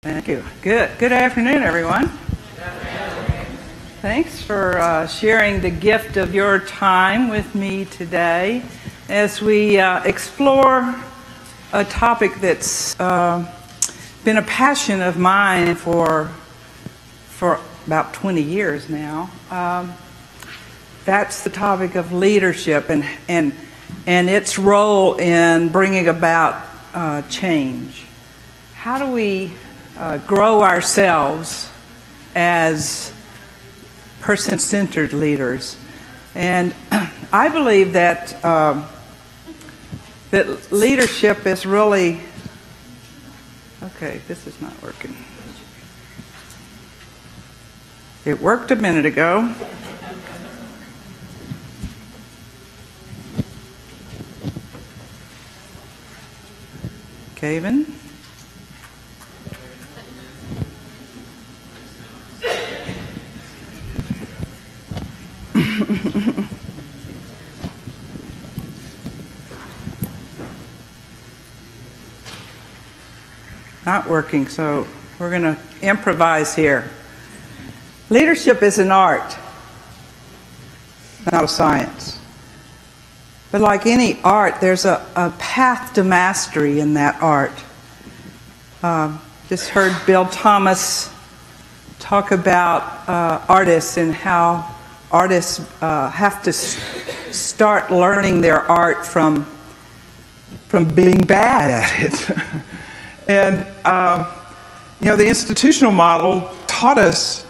Thank you. Good afternoon, everyone. Thanks for sharing the gift of your time with me today as we explore a topic that's been a passion of mine for about 20 years now. That's the topic of leadership and its role in bringing about change. How do we grow ourselves as person-centered leaders? And I believe that that leadership is really... Okay, this is not working. It worked a minute ago. Kevin? Not working, so we're going to improvise here. Leadership is an art, not a science. But like any art, there's a path to mastery in that art. Just heard Bill Thomas talk about artists and how artists have to start learning their art from being bad at it. And, the institutional model taught us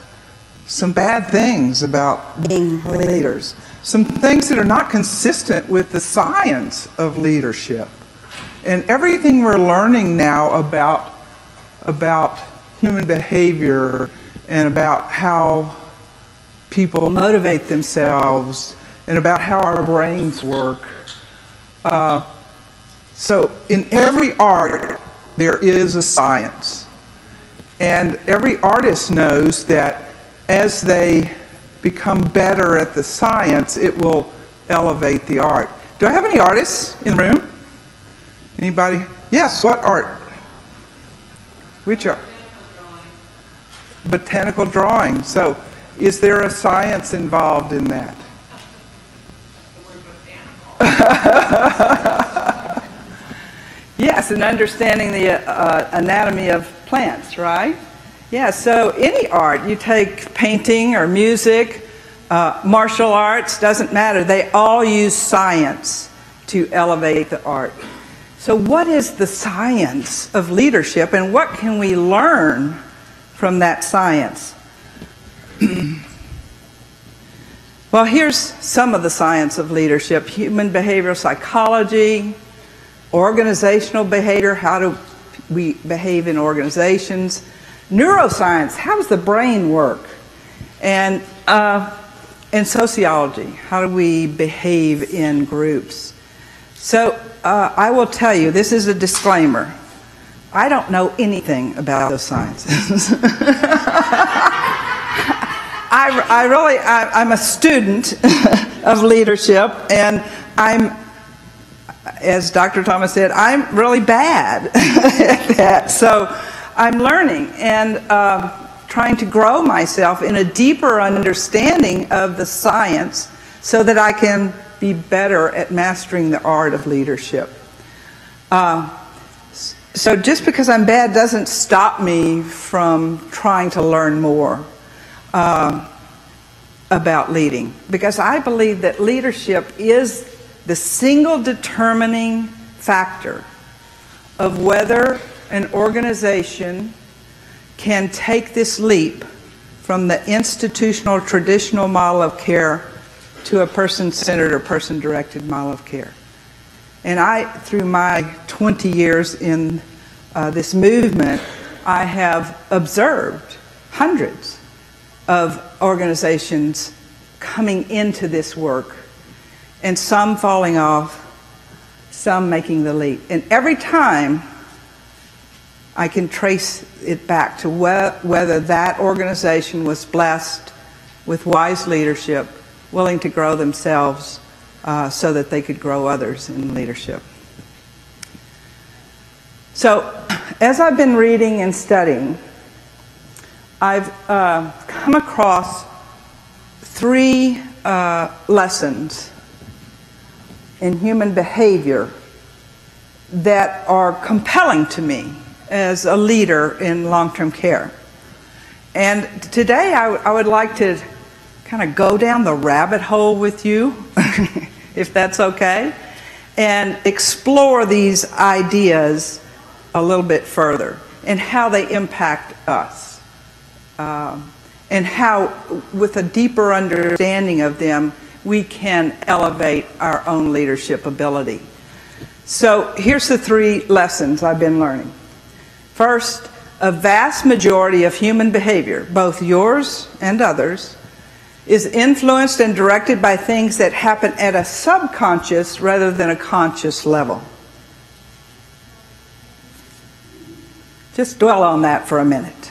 some bad things about being leaders, some things that are not consistent with the science of leadership. And everything we're learning now about human behavior and about how people motivate themselves and about how our brains work. So in every art, there is a science. And every artist knows that as they become better at the science, it will elevate the art. Do I have any artists in the room? Anybody? Yes, what art? Which art? Botanical drawing. So, is there a science involved in that? Yes, and understanding the anatomy of plants, right? Yeah, so any art, you take painting or music, martial arts, doesn't matter. They all use science to elevate the art. So what is the science of leadership, and what can we learn from that science? Well, here's some of the science of leadership: human behavioral psychology, organizational behavior, how do we behave in organizations, neuroscience, how does the brain work, and sociology, how do we behave in groups. So I will tell you, this is a disclaimer, I don't know anything about those sciences. I'm a student of leadership, and as Dr. Thomas said, I'm really bad at that. So I'm learning and trying to grow myself in a deeper understanding of the science so that I can be better at mastering the art of leadership. So just because I'm bad doesn't stop me from trying to learn more about leading, because I believe that leadership is the single determining factor of whether an organization can take this leap from the institutional traditional model of care to a person-centered or person-directed model of care. And through my 20 years in this movement, I have observed hundreds of organizations coming into this work, and some falling off, some making the leap. And every time I can trace it back to whether that organization was blessed with wise leadership, willing to grow themselves so that they could grow others in leadership. So As I've been reading and studying, I've come across three lessons in human behavior that are compelling to me as a leader in long-term care. And today I would like to kind of go down the rabbit hole with you, if that's okay, and explore these ideas a little bit further and how they impact us. And how, with a deeper understanding of them, we can elevate our own leadership ability. So here's the three lessons I've been learning. First, a vast majority of human behavior, both yours and others, is influenced and directed by things that happen at a subconscious rather than a conscious level. Just dwell on that for a minute.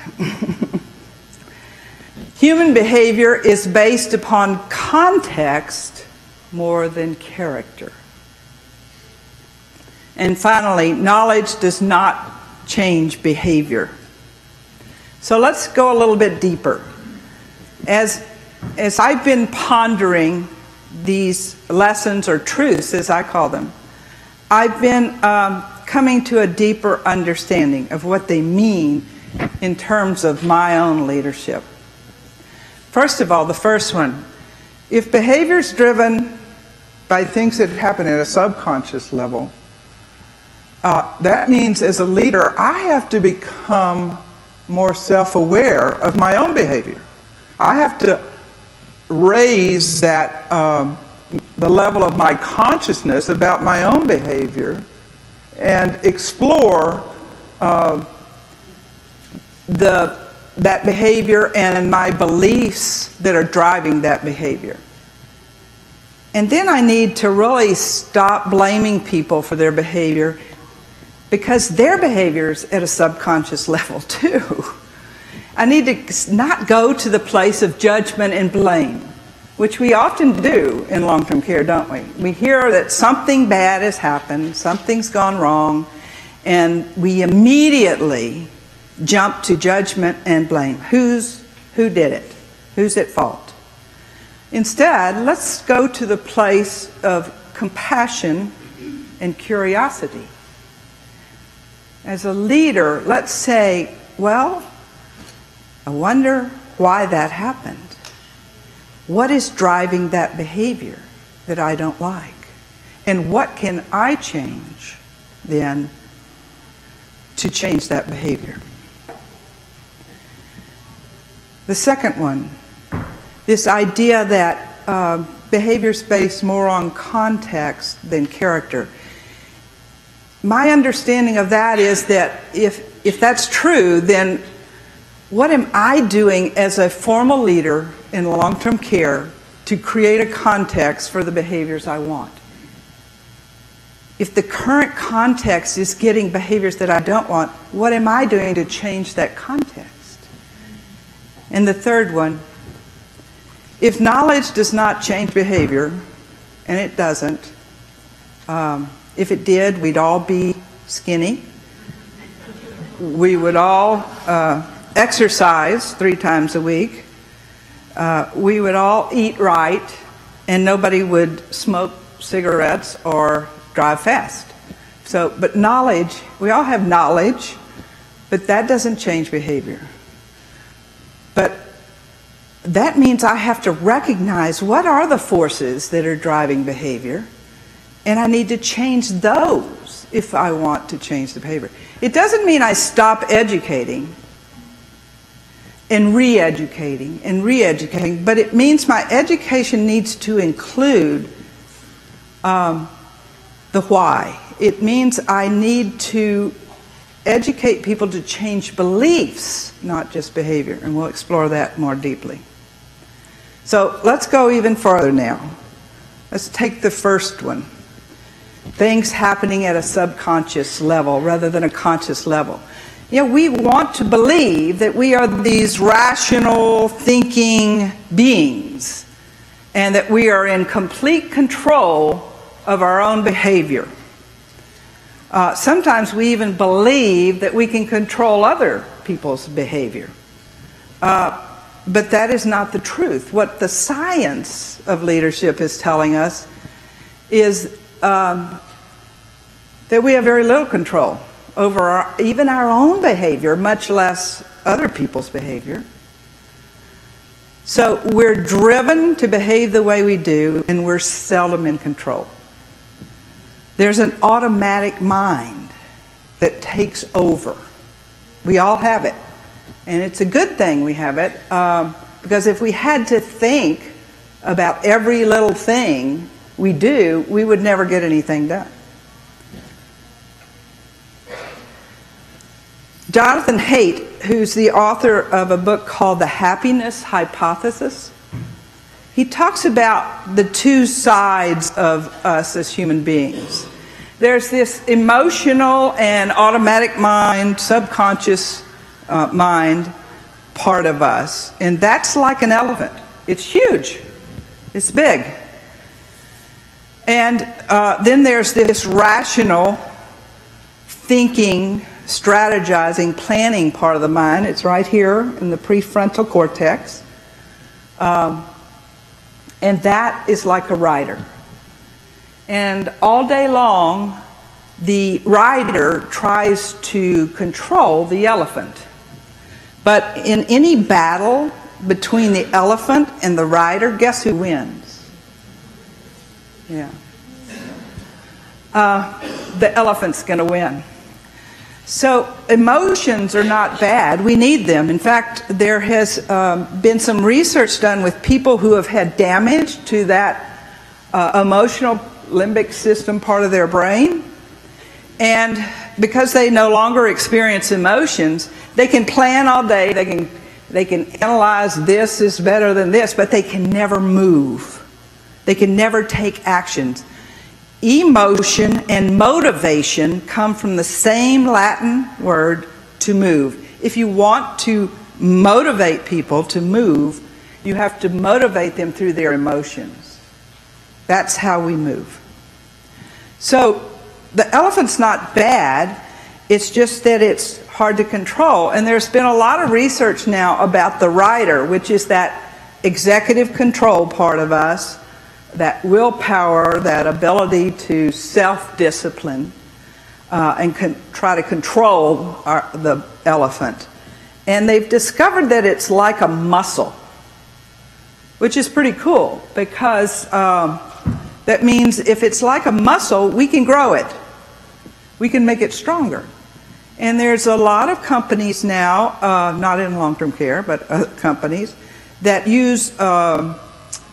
Human behavior is based upon context more than character. And finally, knowledge does not change behavior. So let's go a little bit deeper. As I've been pondering these lessons, or truths as I call them, I've been coming to a deeper understanding of what they mean in terms of my own leadership. First of all, the first one, if behavior is driven by things that happen at a subconscious level, that means as a leader, I have to become more self-aware of my own behavior. I have to raise that, the level of my consciousness about my own behavior and explore that behavior and my beliefs that are driving that behavior. And then I need to really stop blaming people for their behavior, because their behavior is at a subconscious level too. I need to not go to the place of judgment and blame, which we often do in long-term care, don't we? We hear that something bad has happened, something's gone wrong, and we immediately jump to judgment and blame. Who did it? Who's at fault? Instead, let's go to the place of compassion and curiosity. As a leader, let's say, well, I wonder why that happened. What is driving that behavior that I don't like? And what can I change then to change that behavior? The second one, this idea that behavior is based more on context than character. My understanding of that is that if that's true, then what am I doing as a formal leader in long-term care to create a context for the behaviors I want? If the current context is getting behaviors that I don't want, what am I doing to change that context? And the third one, if knowledge does not change behavior, and it doesn't, if it did, we'd all be skinny. We would all exercise 3 times a week. We would all eat right, and nobody would smoke cigarettes or drive fast. But knowledge, we all have knowledge, but that doesn't change behavior. But that means I have to recognize what are the forces that are driving behavior, and I need to change those if I want to change the behavior. It doesn't mean I stop educating and re-educating and re-educating, but it means my education needs to include the why. It means I need to educate people to change beliefs, not just behavior, and we'll explore that more deeply. So let's go even further now. Let's take the first one. Things happening at a subconscious level rather than a conscious level. We want to believe that we are these rational thinking beings and that we are in complete control of our own behavior. Sometimes we even believe that we can control other people's behavior. But that is not the truth. What the science of leadership is telling us is that we have very little control over even our own behavior, much less other people's behavior. So we're driven to behave the way we do, and we're seldom in control. There's an automatic mind that takes over. We all have it. And it's a good thing we have it, because if we had to think about every little thing we do, we would never get anything done. Jonathan Haidt, who's the author of a book called The Happiness Hypothesis, he talks about the two sides of us as human beings. There's this emotional and automatic mind, subconscious mind part of us, and that's like an elephant. It's huge. It's big. And then there's this rational thinking, strategizing, planning part of the mind. It's right here in the prefrontal cortex. And that is like a rider. And all day long, the rider tries to control the elephant. But in any battle between the elephant and the rider, guess who wins? Yeah. The elephant's going to win. So emotions are not bad. We need them. In fact, there has been some research done with people who have had damage to that emotional limbic system part of their brain. And because they no longer experience emotions, they can plan all day, they can analyze this is better than this, but they can never move. They can never take actions. Emotion and motivation come from the same Latin word, to move. If you want to motivate people to move, you have to motivate them through their emotions. That's how we move. So the elephant's not bad, it's just that it's hard to control. And there's been a lot of research now about the rider, which is that executive control part of us, that willpower, that ability to self-discipline and try to control the elephant. And they've discovered that it's like a muscle, which is pretty cool, because that means if it's like a muscle, we can grow it. We can make it stronger. And there's a lot of companies now, not in long-term care, but companies that use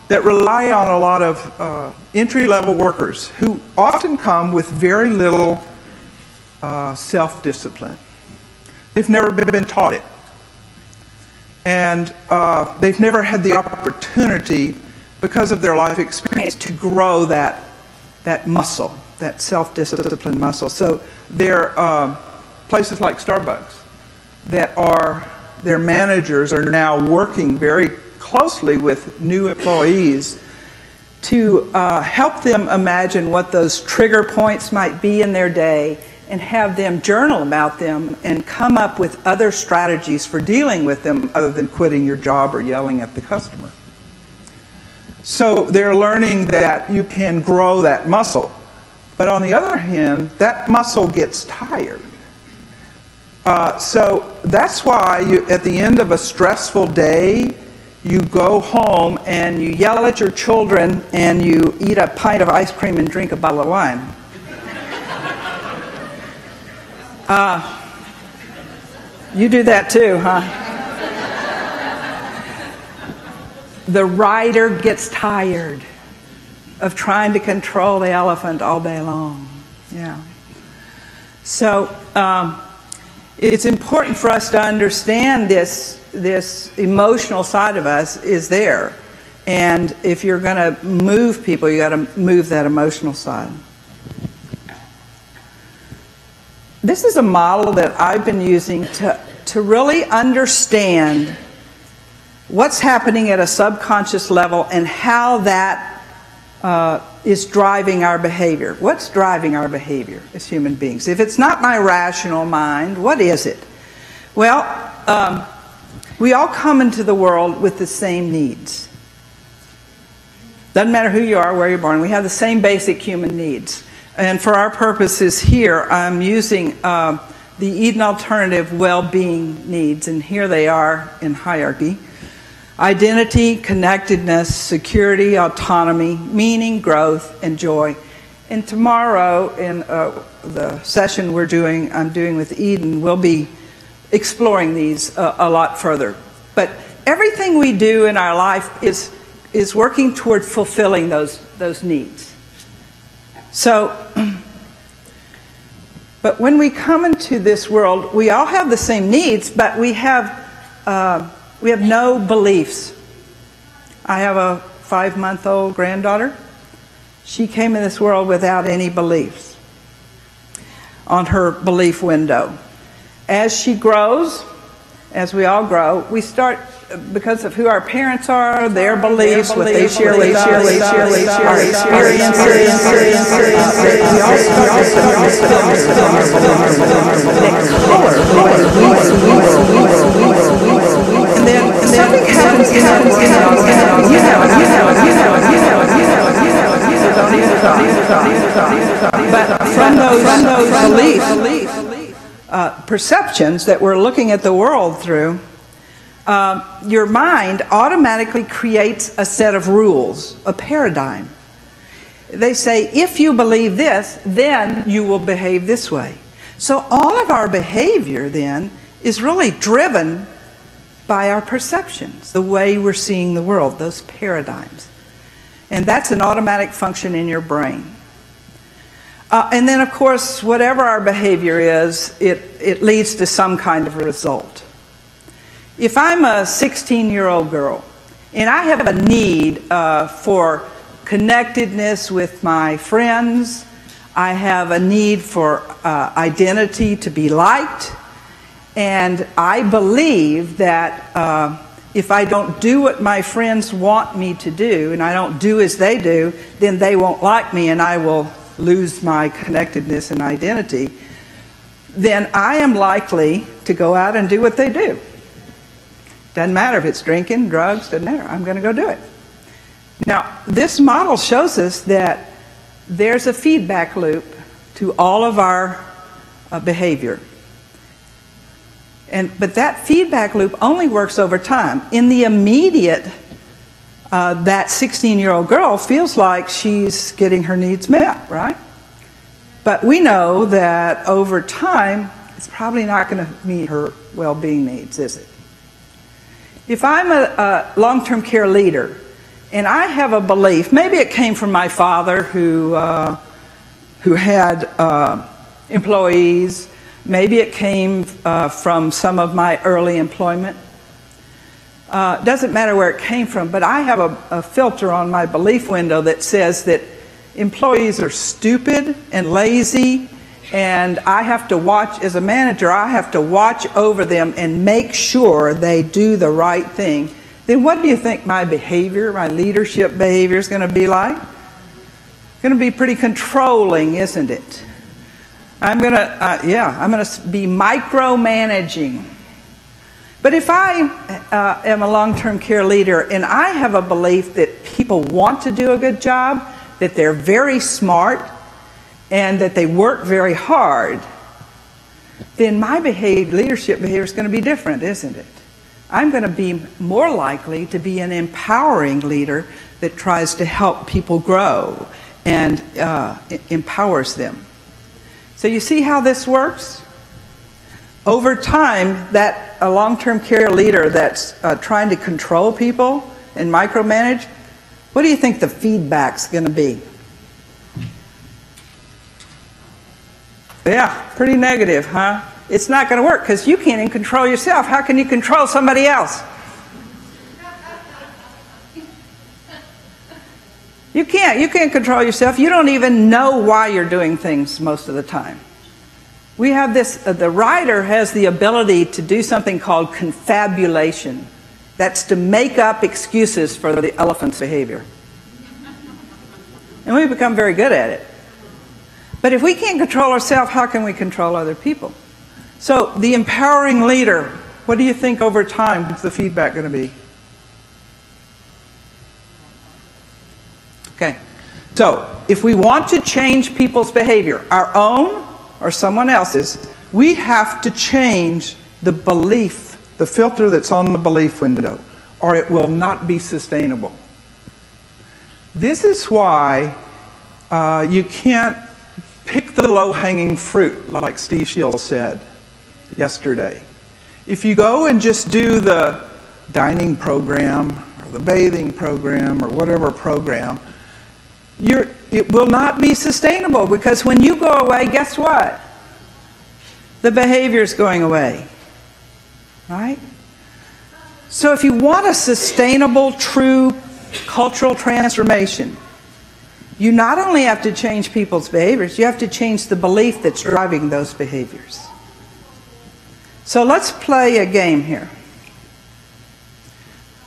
that rely on a lot of entry-level workers who often come with very little self-discipline. They've never been taught it. And they've never had the opportunity, because of their life experience, to grow that muscle, that self-discipline muscle. So there are places like Starbucks that their managers are now working very closely with new employees to help them imagine what those trigger points might be in their day, and have them journal about them and come up with other strategies for dealing with them other than quitting your job or yelling at the customer. So they're learning that you can grow that muscle. But on the other hand, that muscle gets tired. So that's why at the end of a stressful day, you go home and you yell at your children and you eat a pint of ice cream and drink a bottle of wine. You do that too, huh? The rider gets tired of trying to control the elephant all day long. Yeah. So it's important for us to understand this emotional side of us is there. And if you're going to move people, you got to move that emotional side. This is a model that I've been using to really understand what's happening at a subconscious level and how that is driving our behavior. What's driving our behavior as human beings? If it's not my rational mind, what is it? Well, we all come into the world with the same needs. Doesn't matter who you are, where you're born, we have the same basic human needs. And for our purposes here, I'm using the Eden Alternative well-being needs, and here they are in hierarchy. Identity, connectedness, security, autonomy, meaning, growth, and joy. And tomorrow in the session I'm doing with Eden, we'll be exploring these a lot further. But everything we do in our life is working toward fulfilling those needs. So, but when we come into this world, we all have the same needs, but we have no beliefs. I have a 5-month-old granddaughter. She came in this world without any beliefs on her belief window. As she grows, as we all grow, we start, because of who our parents are, their beliefs, what they share with us, our experiences, we all start and then something happens, but from those beliefs, perceptions that we're looking at the world through, your mind automatically creates a set of rules, a paradigm. They say, if you believe this, then you will behave this way. So all of our behavior then is really driven by our perceptions, the way we're seeing the world, those paradigms. And that's an automatic function in your brain. And then, of course, whatever our behavior is, it leads to some kind of result. If I'm a 16-year-old girl and I have a need for connectedness with my friends, I have a need for identity, to be liked, and I believe that if I don't do what my friends want me to do and I don't do as they do, then they won't like me and I will lose my connectedness and identity, then I am likely to go out and do what they do. Doesn't matter if it's drinking, drugs, doesn't matter. I'm going to go do it. Now, this model shows us that there's a feedback loop to all of our behavior. But that feedback loop only works over time. In the immediate, that 16-year-old girl feels like she's getting her needs met, right? But we know that over time, it's probably not going to meet her well-being needs, is it? If I'm a long-term care leader and I have a belief, maybe it came from my father who had employees, maybe it came from some of my early employment. Doesn't matter where it came from, but I have a filter on my belief window that says that employees are stupid and lazy, and I have to watch, as a manager, I have to watch over them and make sure they do the right thing. Then what do you think my behavior, my leadership behavior is going to be like? It's going to be pretty controlling, isn't it? I'm going to be micromanaging. But if I am a long-term care leader and I have a belief that people want to do a good job, that they're very smart, and that they work very hard, then my leadership behavior is going to be different, isn't it? I'm going to be more likely to be an empowering leader that tries to help people grow and empowers them. So you see how this works? Over time, that a long-term care leader that's trying to control people and micromanage, what do you think the feedback's going to be? Yeah, pretty negative, huh? It's not going to work because you can't even control yourself. How can you control somebody else? You can't. You can't control yourself. You don't even know why you're doing things most of the time. We have this, the writer has the ability to do something called confabulation. That's to make up excuses for the elephant's behavior. And we become very good at it. But if we can't control ourselves, how can we control other people? So the empowering leader, what do you think over time is the feedback going to be? Okay. So if we want to change people's behavior, our own or someone else's, we have to change the belief, the filter that's on the belief window, or it will not be sustainable. This is why you can't pick the low-hanging fruit, like Steve Chiel said yesterday. If you go and just do the dining program or the bathing program or whatever program, it will not be sustainable, because when you go away, guess what? The behavior is going away, right? So if you want a sustainable, true cultural transformation, you not only have to change people's behaviors, you have to change the belief that's driving those behaviors. So let's play a game here.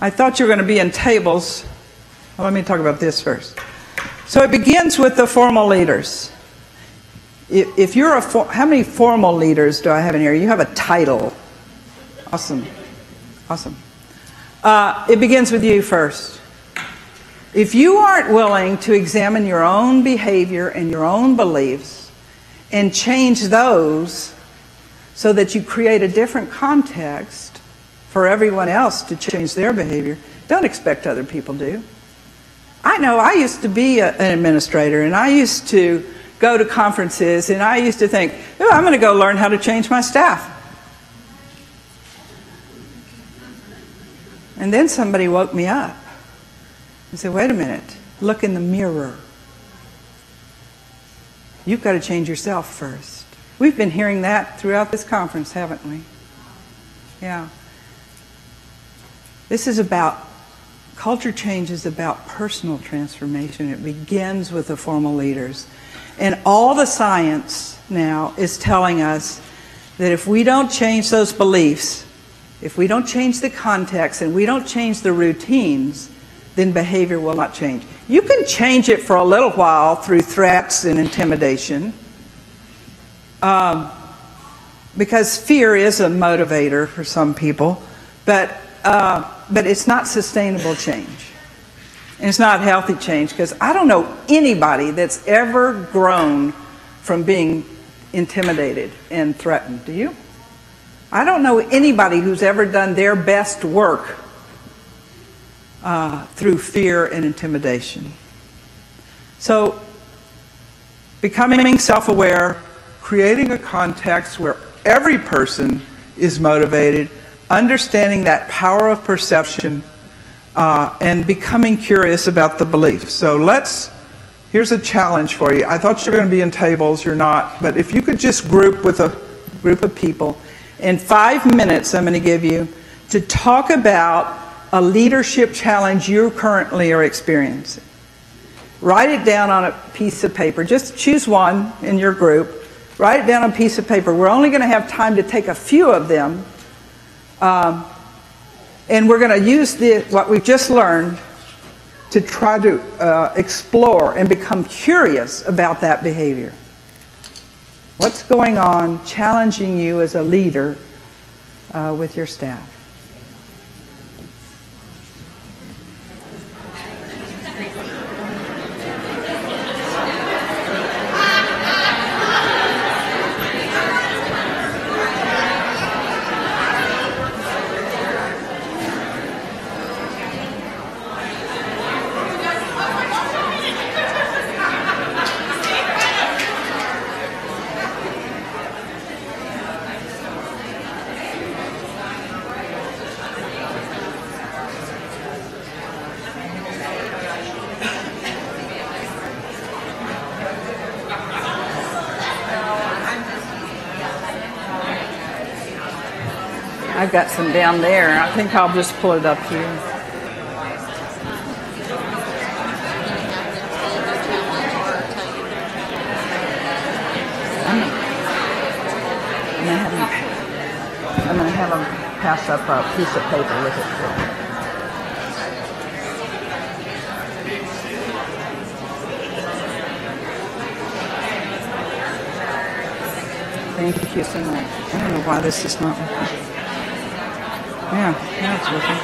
I thought you were going to be in tables. Well, let me talk about this first. So it begins with the formal leaders. If you're how many formal leaders do I have in here? You have a title. Awesome. Awesome. It begins with you first. If you aren't willing to examine your own behavior and your own beliefs and change those so that you create a different context for everyone else to change their behavior, don't expect other people to. I know I used to be an administrator, and I used to go to conferences, and I used to think, oh, I'm going to go learn how to change my staff. And then somebody woke me up and said, wait a minute, look in the mirror. You've got to change yourself first. We've been hearing that throughout this conference, haven't we? Yeah. This is about, culture change is about personal transformation. It begins with the formal leaders. And all the science now is telling us that if we don't change those beliefs, if we don't change the context and we don't change the routines, then behavior will not change. You can change it for a little while through threats and intimidation, because fear is a motivator for some people, but it's not sustainable change. And it's not healthy change, because I don't know anybody that's ever grown from being intimidated and threatened. Do you? I don't know anybody who's ever done their best work through fear and intimidation. So, becoming self-aware, creating a context where every person is motivated, understanding that power of perception, and becoming curious about the belief. So here's a challenge for you. I thought you were going to be in tables, you're not, but if you could just group with a group of people, in 5 minutes I'm going to give you to talk about a leadership challenge you currently are experiencing. Write it down on a piece of paper. Just choose one in your group. Write it down on a piece of paper. We're only going to have time to take a few of them. And we're going to use what we've just learned to try to explore and become curious about that behavior. What's going on challenging you as a leader with your staff? I've got some down there. I think I'll just pull it up here. I'm going to have them pass up a piece of paper with it. Thank you so much. I don't know why this is not working. Yeah, now it's working.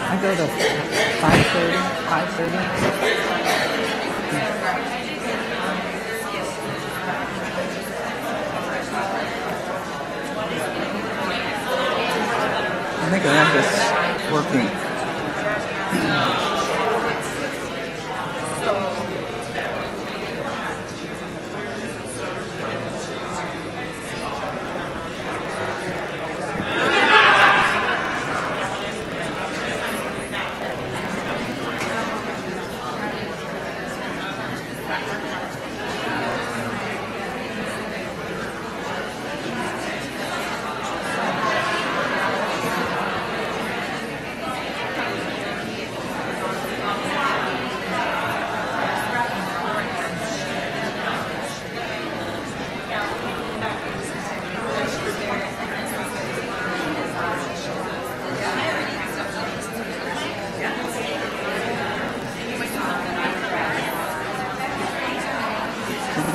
I go to 5:30, 5:30. I think I have this working.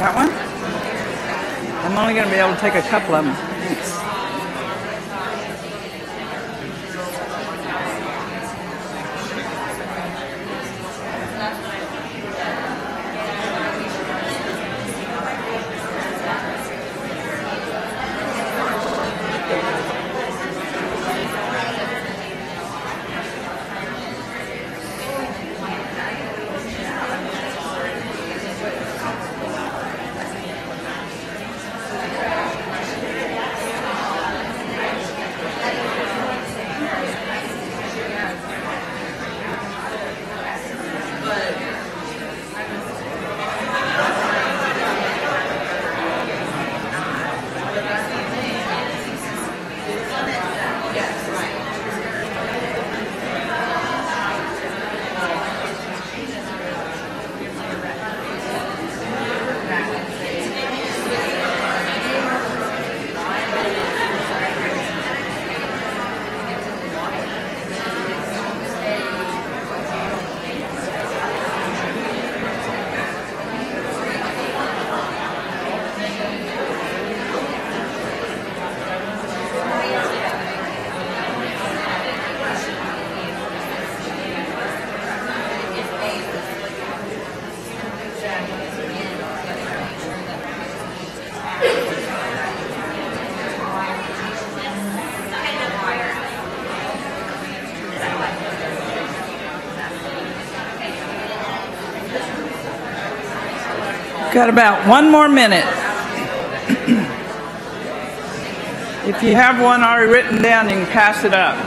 Got one? I'm only going to be able to take a couple of them. Thanks. Got about 1 more minute. If you have one already written down, you can pass it up.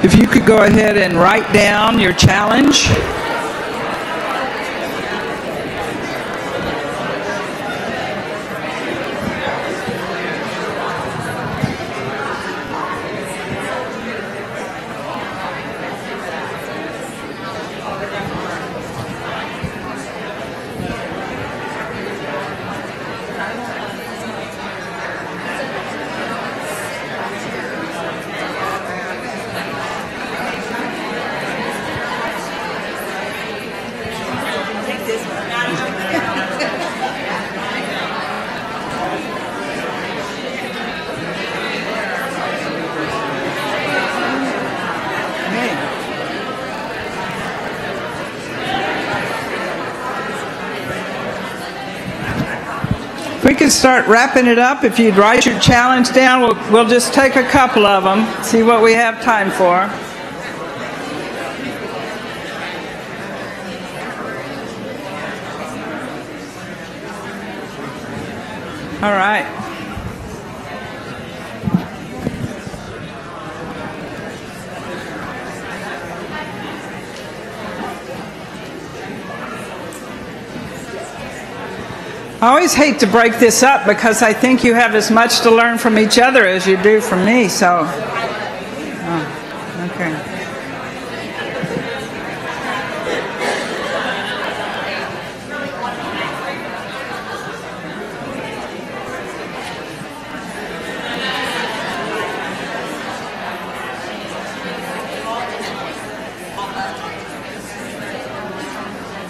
If you could go ahead and write down your challenge. We can start wrapping it up. If you'd write your challenge down, we'll just take a couple of them, see what we have time for. All right. I always hate to break this up because I think you have as much to learn from each other as you do from me, so. Oh, okay.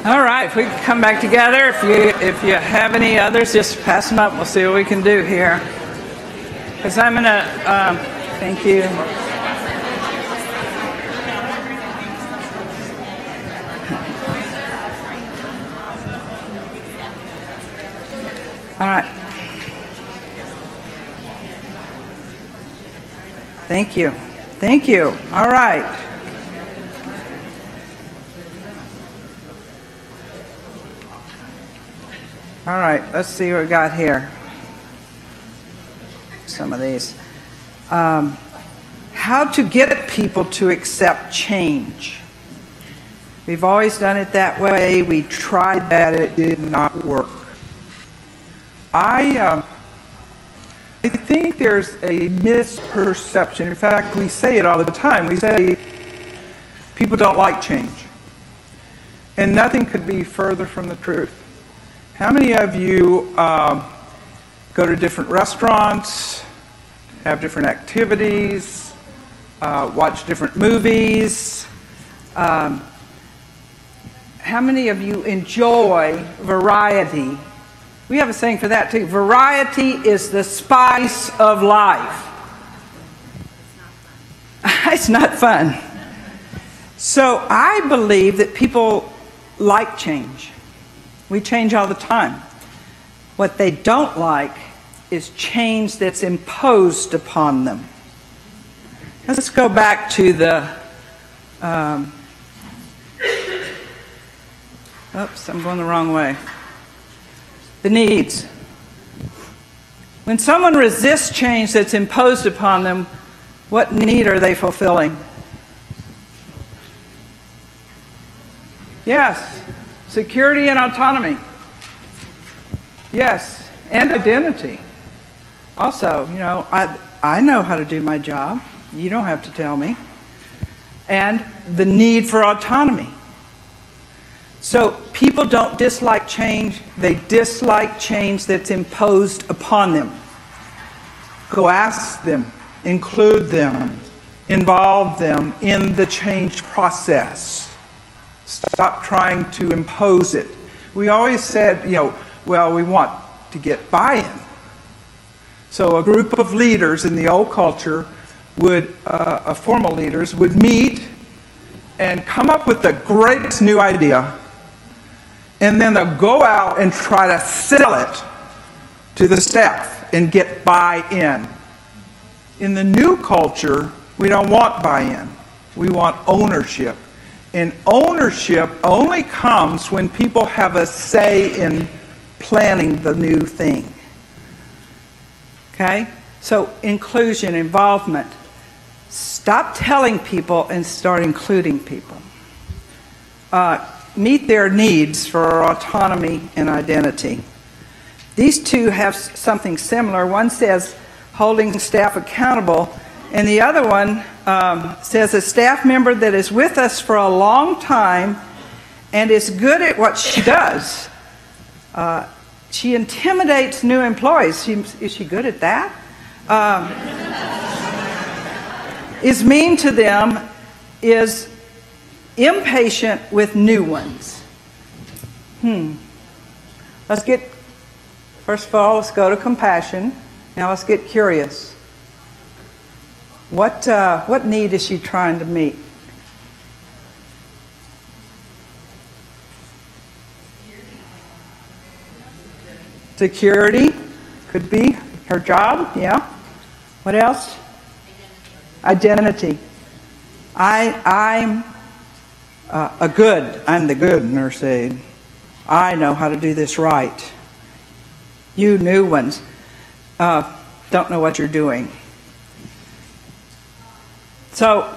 All right, if we can come back together, if you have any others, just pass them up. We'll see what we can do here. Because I'm going to, thank you. All right. Thank you. Thank you. All right. All right, let's see what we got here. Some of these. How to get people to accept change. We've always done it that way. We tried that. It did not work. I think there's a misperception. In fact, we say it all the time. We say people don't like change. And nothing could be further from the truth. How many of you go to different restaurants, have different activities, watch different movies? How many of you enjoy variety? We have a saying for that too. Variety is the spice of life. It's not fun. So I believe that people like change. We change all the time. What they don't like is change that's imposed upon them. Let's go back to the, oops, I'm going the wrong way. The needs. When someone resists change that's imposed upon them, what need are they fulfilling? Yes. Security and autonomy. Yes, and identity. Also, you know, I know how to do my job. You don't have to tell me. And the need for autonomy. So people don't dislike change. They dislike change that's imposed upon them. Go ask them, include them, involve them in the change process. Stop trying to impose it. We always said, you know, well, we want to get buy-in. So a group of leaders in the old culture would, formal leaders, would meet and come up with the greatest new idea, and then they'll go out and try to sell it to the staff and get buy-in. In the new culture, we don't want buy-in. We want ownership. And ownership only comes when people have a say in planning the new thing. Okay? So inclusion, involvement. Stop telling people and start including people. Meet their needs for autonomy and identity. These two have something similar. One says holding staff accountable, and the other one says a staff member that is with us for a long time and is good at what she does. She intimidates new employees. Is she good at that? Is mean to them, is impatient with new ones. Let's get, first of all, let's go to compassion. Now let's get curious. What need is she trying to meet? Security. Could be her job, yeah. What else? Identity. I'm the good nurse aide. I know how to do this right. You new ones don't know what you're doing. So,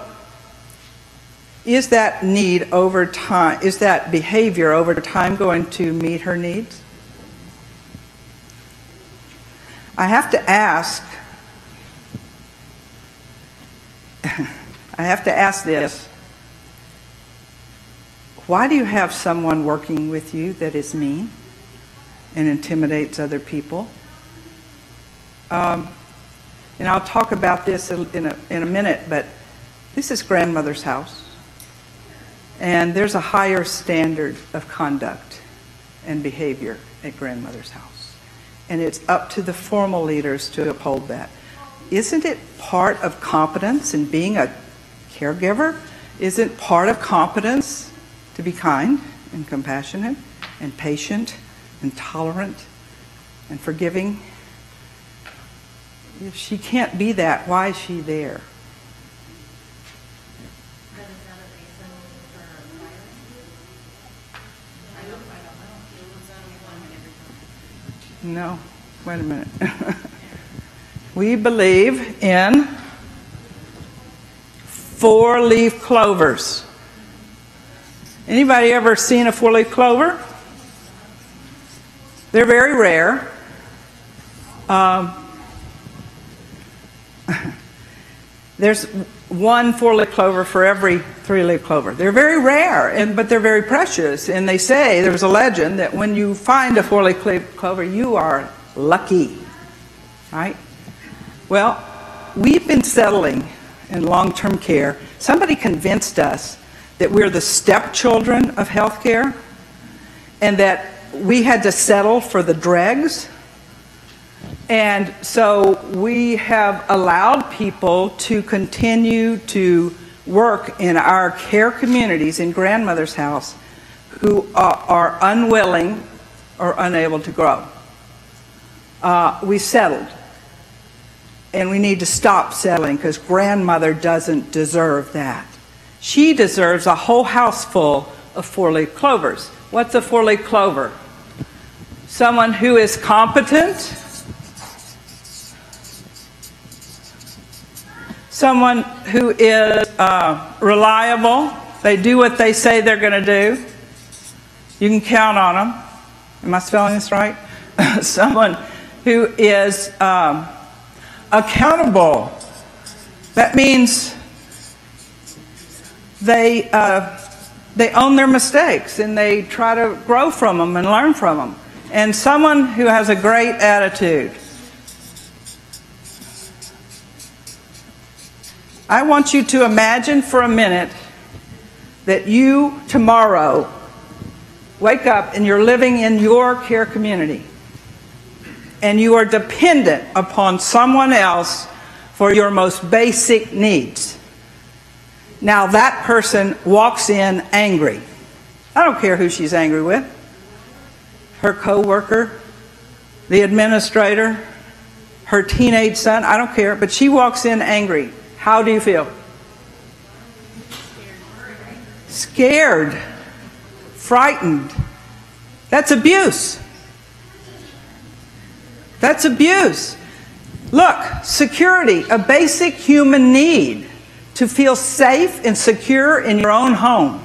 is that need over time, is that behavior over time going to meet her needs? I have to ask this. Why do you have someone working with you that is mean and intimidates other people? And I'll talk about this in a minute, but this is grandmother's house. And there's a higher standard of conduct and behavior at grandmother's house. And it's up to the formal leaders to uphold that. Isn't it part of competence in being a caregiver? Isn't part of competence to be kind and compassionate and patient and tolerant and forgiving? If she can't be that, why is she there? No, wait a minute. We believe in 4-leaf clovers. Anybody ever seen a 4-leaf clover? They're very rare. There's one 4-leaf clover for every 3-leaf clover. They're very rare, but they're very precious. And they say, there's a legend, that when you find a 4-leaf clover, you are lucky. Right? Well, we've been settling in long-term care. Somebody convinced us that we're the stepchildren of healthcare and that we had to settle for the dregs. And so we have allowed people to continue to work in our care communities in grandmother's house who are unwilling or unable to grow. We settled. And we need to stop settling because grandmother doesn't deserve that. She deserves a whole house full of 4-leaf clovers. What's a 4-leaf clover? Someone who is competent, someone who is reliable. They do what they say they're going to do. You can count on them. Am I spelling this right? Someone who is accountable. That means they own their mistakes and they try to grow from them and learn from them. And someone who has a great attitude. I want you to imagine for a minute that you tomorrow wake up and you're living in your care community and you are dependent upon someone else for your most basic needs. Now that person walks in angry. I don't care who she's angry with. Her coworker, the administrator, her teenage son, I don't care, but she walks in angry. How do you feel? Scared. Frightened. That's abuse. That's abuse. Look, security, a basic human need to feel safe and secure in your own home.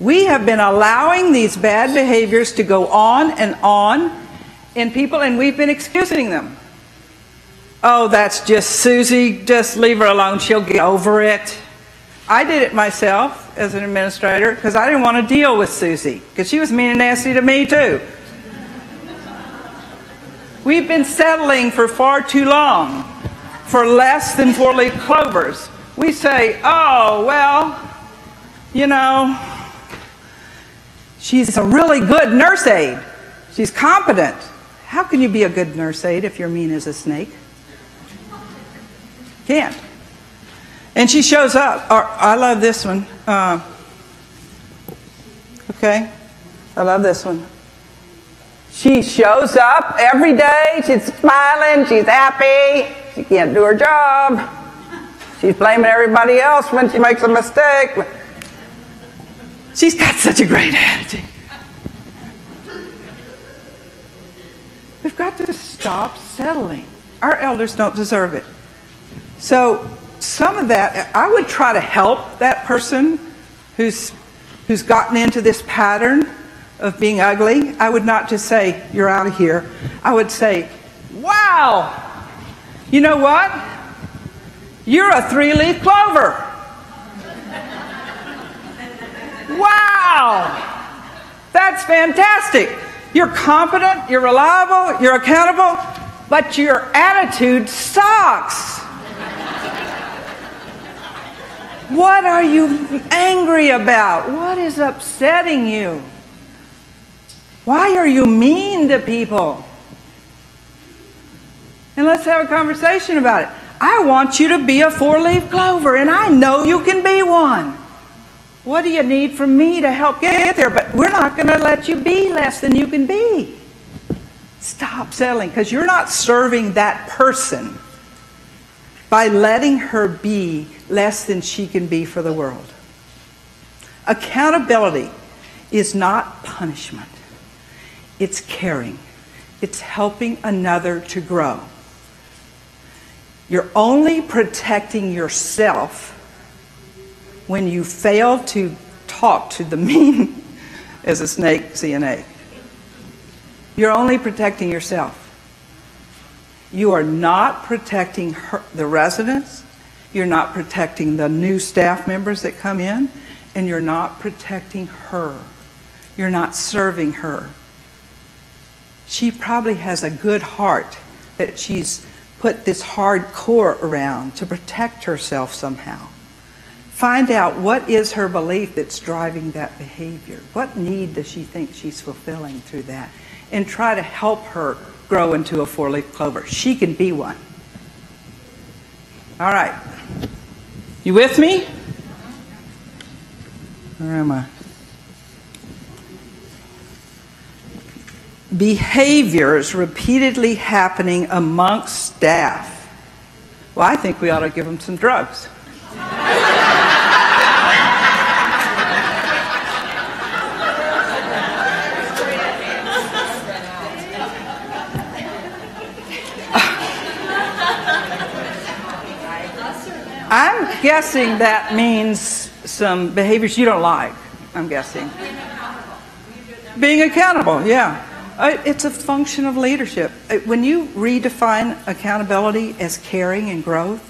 We have been allowing these bad behaviors to go on in people, and we've been excusing them. Oh, that's just Susie, just leave her alone, she'll get over it. I did it myself as an administrator because I didn't want to deal with Susie because she was mean and nasty to me too. We've been settling for far too long for less than 4-leaf clovers. We say, oh, well, you know, she's a really good nurse aide. She's competent. How can you be a good nurse aide if you're mean as a snake? Can't. And she shows up. I love this one. Okay, I love this one. She shows up every day. She's smiling. She's happy. She can't do her job. She's blaming everybody else when she makes a mistake. She's got such a great attitude. We've got to stop settling. Our elders don't deserve it. So some of that, I would try to help that person who's gotten into this pattern of being ugly. I would not just say, you're out of here. I would say, wow, you know what? You're a 3-leaf clover. Wow, that's fantastic. You're competent, you're reliable, you're accountable, but your attitude sucks. What are you angry about? What is upsetting you? Why are you mean to people? And let's have a conversation about it. I want you to be a 4-leaf clover, and I know you can be one. What do you need from me to help get there? But we're not going to let you be less than you can be. Stop settling, because you're not serving that person by letting her be less than she can be for the world. Accountability is not punishment. It's caring. It's helping another to grow. You're only protecting yourself when you fail to talk to the mean as a snake CNA. You're only protecting yourself. You are not protecting the residents, you're not protecting the new staff members that come in, and you're not protecting her. You're not serving her. She probably has a good heart that she's put this hard core around to protect herself somehow. Find out what is her belief that's driving that behavior. What need does she think she's fulfilling through that? And try to help her grow into a 4-leaf clover. She can be one. All right. You with me? Where am I? Behaviors repeatedly happening amongst staff. Well, I think we ought to give them some drugs. I'm guessing that means some behaviors you don't like, I'm guessing. Being accountable, yeah. It's a function of leadership. When you redefine accountability as caring and growth,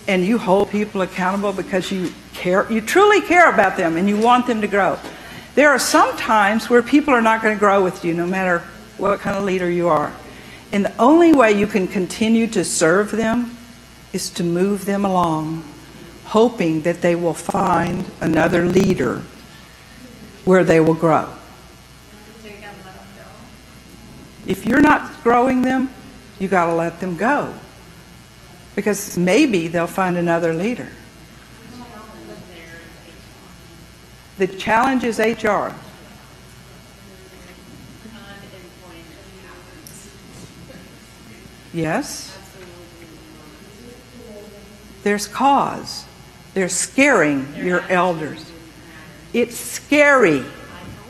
and you hold people accountable because you care, you truly care about them and you want them to grow. There are some times where people are not going to grow with you no matter what kind of leader you are. And the only way you can continue to serve them is to move them along, hoping that they will find another leader where they will grow. If you're not growing them, you got to let them go. Because maybe they'll find another leader. The challenge is HR. Yes. There's cause. They're scaring your elders. It's scary.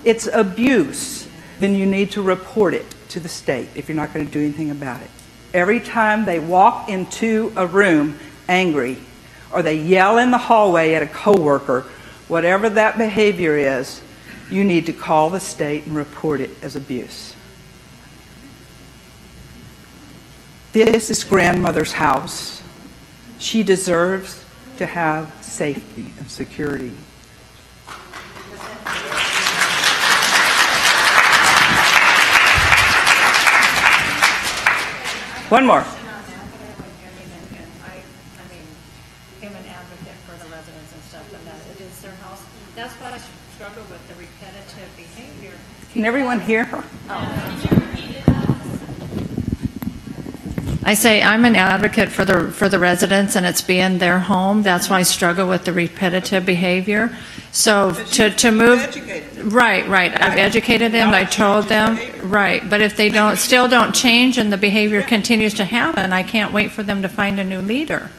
It's abuse. Then you need to report it to the state if you're not going to do anything about it. Every time they walk into a room angry, or they yell in the hallway at a coworker, whatever that behavior is, you need to call the state and report it as abuse. This is grandmother's house. She deserves to have safety and security. One more. I mean, I'm an advocate for the residents and stuff, and that it is their house. That's why I struggle with the repetitive behavior. Can everyone hear her? I say I'm an advocate for the residents, and it's being their home. That's why I struggle with the repetitive behavior. So to move. Educated. Right, right. I've educated them, I told them, right. But if they still don't change and the behavior continues to happen, I can't wait for them to find a new leader.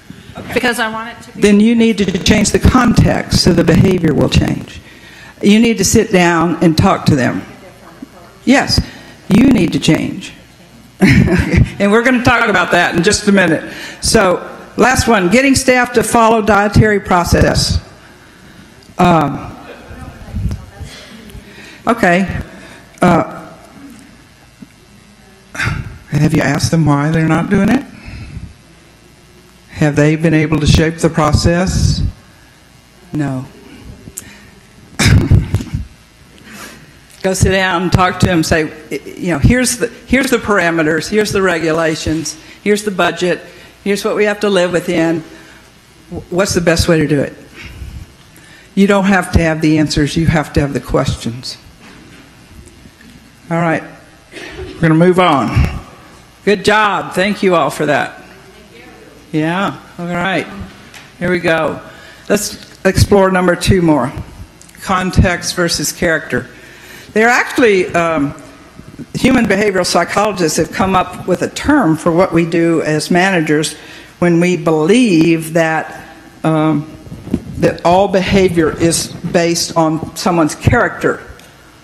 Because I want it to be... Then you need to change the context so the behavior will change. You need to sit down and talk to them. Yes, you need to change. And we're going to talk about that in just a minute. So, last one, getting staff to follow dietary process. Okay. Have you asked them why they're not doing it? Have they been able to shape the process? No. Go sit down and talk to them. Say, you know, here's the parameters, here's the regulations, here's the budget, here's what we have to live within. What's the best way to do it? You don't have to have the answers, you have to have the questions. All right, we're going to move on. Good job. Thank you all for that. Yeah, all right. Here we go. Let's explore number 2 more. Context versus character. They're actually, human behavioral psychologists have come up with a term for what we do as managers when we believe that that all behavior is based on someone's character.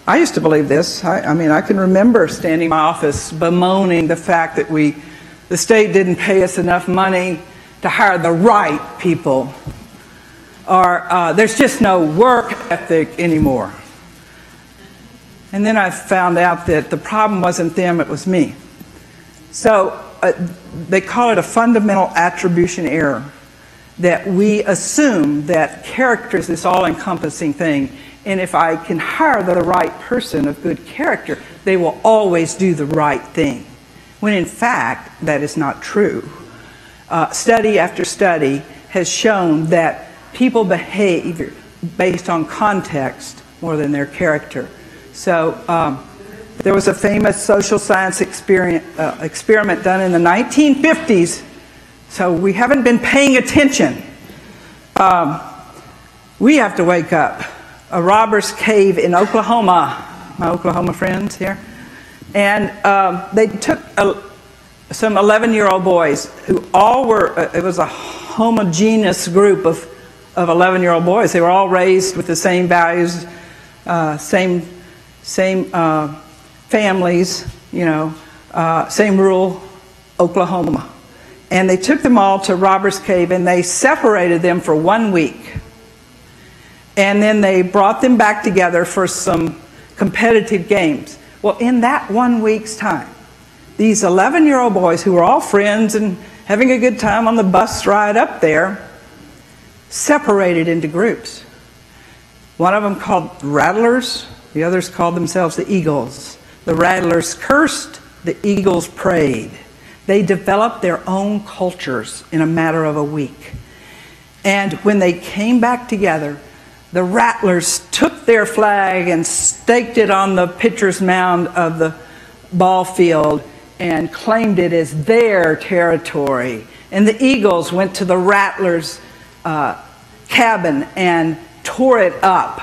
I used to believe this. I mean, I can remember standing in my office bemoaning the fact that the state didn't pay us enough money to hire the right people, or there's just no work ethic anymore. And then I found out that the problem wasn't them, it was me. So they call it a fundamental attribution error, that we assume that character is this all-encompassing thing, and if I can hire the right person of good character, they will always do the right thing, when in fact that is not true. Study after study has shown that people behave based on context more than their character. So there was a famous social science experiment done in the 1950s, so we haven't been paying attention. We have to wake up. A robber's cave in Oklahoma, my Oklahoma friends here, and they took some 11-year-old boys who all were, it was a homogeneous group of 11-year-old boys. They were all raised with the same values, same families, you know, same rural Oklahoma. And they took them all to Robber's Cave and they separated them for 1 week. And then they brought them back together for some competitive games. Well, in that 1 week's time, these 11-year-old boys who were all friends and having a good time on the bus ride up there, separated into groups. One of them called Rattlers, the others called themselves the Eagles. The Rattlers cursed, the Eagles prayed. They developed their own cultures in a matter of a week. And when they came back together, the Rattlers took their flag and staked it on the pitcher's mound of the ball field and claimed it as their territory. And the Eagles went to the Rattlers' cabin and tore it up.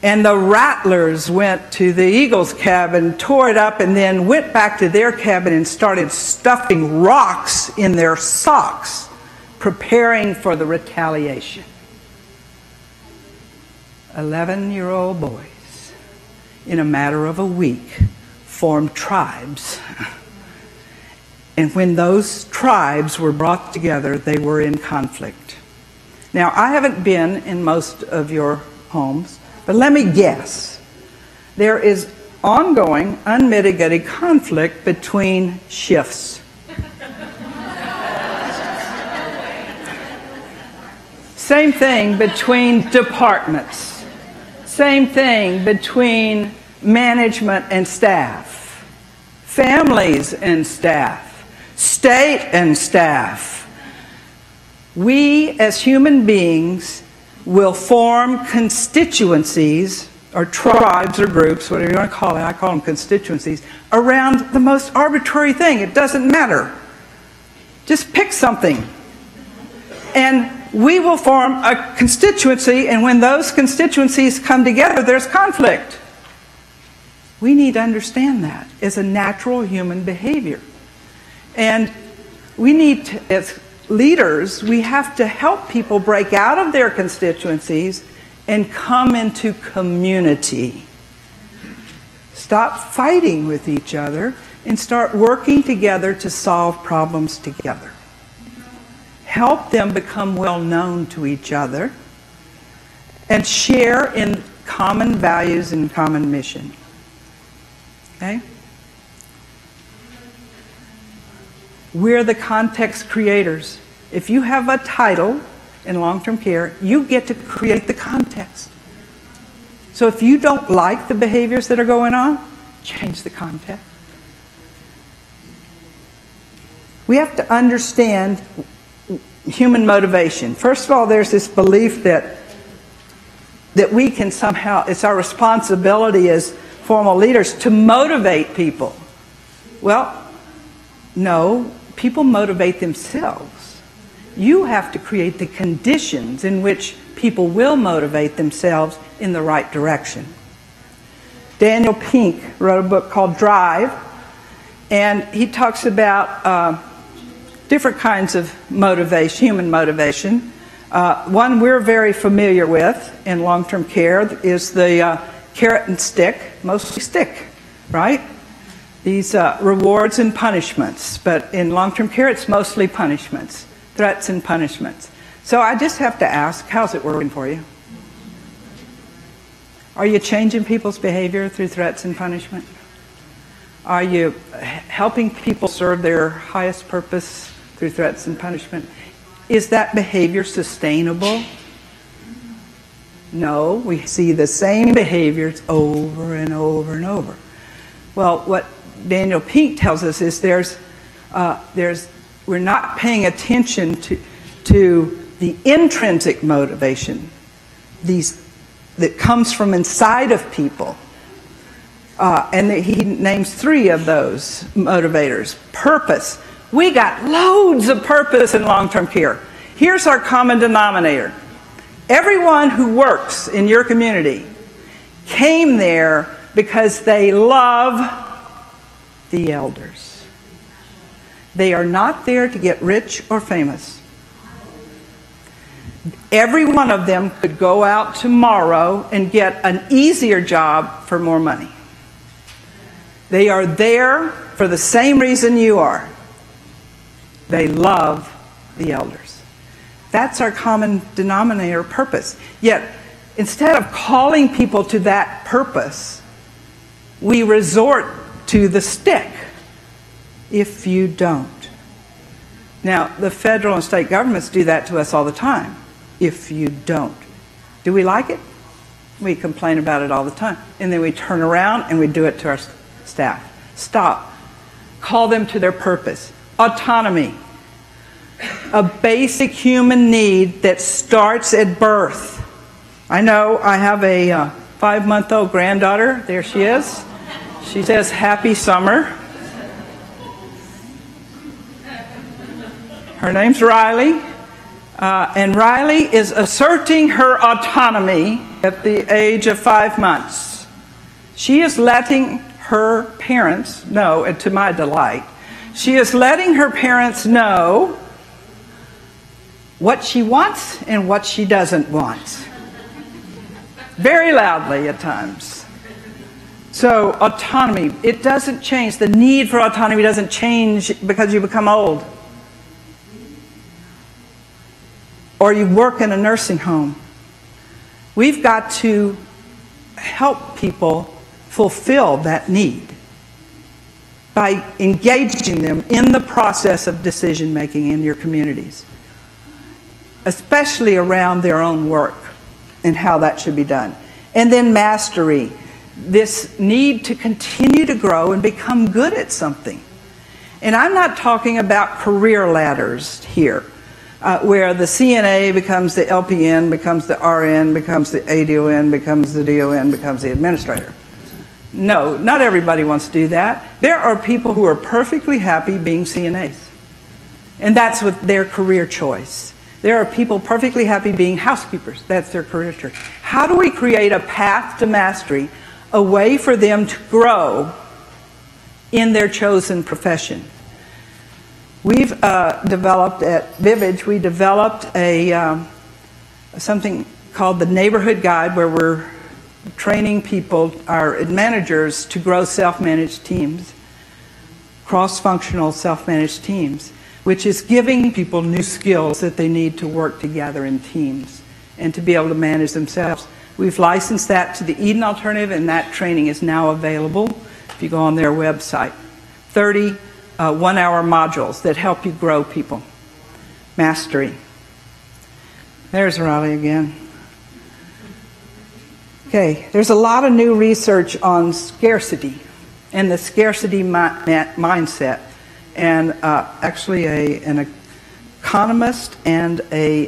And the Rattlers went to the Eagles' cabin, tore it up, and then went back to their cabin and started stuffing rocks in their socks, preparing for the retaliation. 11-year-old boys, in a matter of a week, formed tribes. And when those tribes were brought together, they were in conflict. Now, I haven't been in most of your homes, but let me guess. There is ongoing, unmitigated conflict between shifts. Same thing between departments. Same thing between management and staff, families and staff, state and staff. We as human beings will form constituencies or tribes or groups, whatever you want to call it, I call them constituencies, around the most arbitrary thing. It doesn't matter. Just pick something. And we will form a constituency, and when those constituencies come together, there's conflict. We need to understand that as a natural human behavior. And we need to, as leaders, we have to help people break out of their constituencies and come into community. Stop fighting with each other and start working together to solve problems together. Help them become well known to each other and share in common values and common mission. Okay? We're the context creators. If you have a title in long-term care, you get to create the context. So if you don't like the behaviors that are going on, change the context. We have to understand human motivation. First of all, there's this belief that we can somehow, it's our responsibility as formal leaders to motivate people. Well, no, people motivate themselves. You have to create the conditions in which people will motivate themselves in the right direction. Daniel Pink wrote a book called Drive, and he talks about different kinds of motivation, human motivation. One we're very familiar with in long-term care is the carrot and stick, mostly stick, right? These rewards and punishments, but in long-term care it's mostly punishments, threats and punishments. So I just have to ask, how's it working for you? Are you changing people's behavior through threats and punishment? Are you helping people serve their highest purpose through threats and punishment? Is that behavior sustainable? No, we see the same behaviors over and over and over. Well, what Daniel Pink tells us is we're not paying attention to the intrinsic motivation, that comes from inside of people. And he names 3 of those motivators. Purpose. We got loads of purpose in long-term care. Here's our common denominator. Everyone who works in your community came there because they love the elders. They are not there to get rich or famous. Every one of them could go out tomorrow and get an easier job for more money. They are there for the same reason you are. They love the elders. That's our common denominator purpose. Yet, instead of calling people to that purpose, we resort to the stick. If you don't. Now, the federal and state governments do that to us all the time. If you don't. Do we like it? We complain about it all the time. And then we turn around and we do it to our staff. Stop. Call them to their purpose. Autonomy. A basic human need that starts at birth. I know I have a 5-month-old granddaughter. There she is. She says, "Happy summer." Her name's Riley. And Riley is asserting her autonomy at the age of 5 months. She is letting her parents know, and to my delight, she is letting her parents know what she wants and what she doesn't want. Very loudly at times. So autonomy, it doesn't change. The need for autonomy doesn't change because you become old. Or you work in a nursing home. We've got to help people fulfill that need by engaging them in the process of decision making in your communities, especially around their own work and how that should be done. And then mastery, this need to continue to grow and become good at something. And I'm not talking about career ladders here. Where the CNA becomes the LPN, becomes the RN, becomes the ADON, becomes the DON, becomes the administrator. No, not everybody wants to do that. There are people who are perfectly happy being CNAs. And that's with their career choice. There are people perfectly happy being housekeepers. That's their career choice. How do we create a path to mastery, a way for them to grow in their chosen profession? We've developed at Vivage, we developed something called the Neighborhood Guide, where we're training people, our managers, to grow self-managed teams, cross-functional self-managed teams, which is giving people new skills that they need to work together in teams and to be able to manage themselves. We've licensed that to the Eden Alternative, and that training is now available if you go on their website. 30 one-hour modules that help you grow people. Mastery. There's Lile again. Okay, there's a lot of new research on scarcity and the scarcity mindset. And actually an economist and a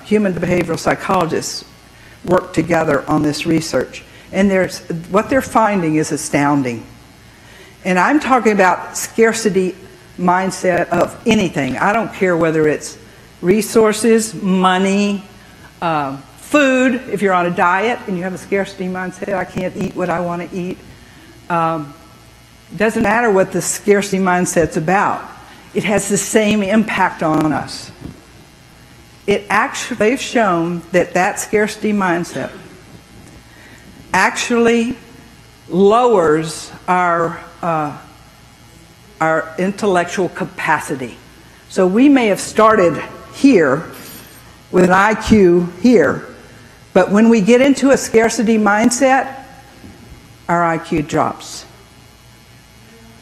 human behavioral psychologist work together on this research. And what they're finding is astounding. And I'm talking about scarcity mindset of anything. I don't care whether it's resources, money, food. If you're on a diet and you have a scarcity mindset, I can't eat what I want to eat. It doesn't matter what the scarcity mindset's about. It has the same impact on us. They've shown that scarcity mindset actually lowers our intellectual capacity. So we may have started here with an IQ here, but when we get into a scarcity mindset, our IQ drops.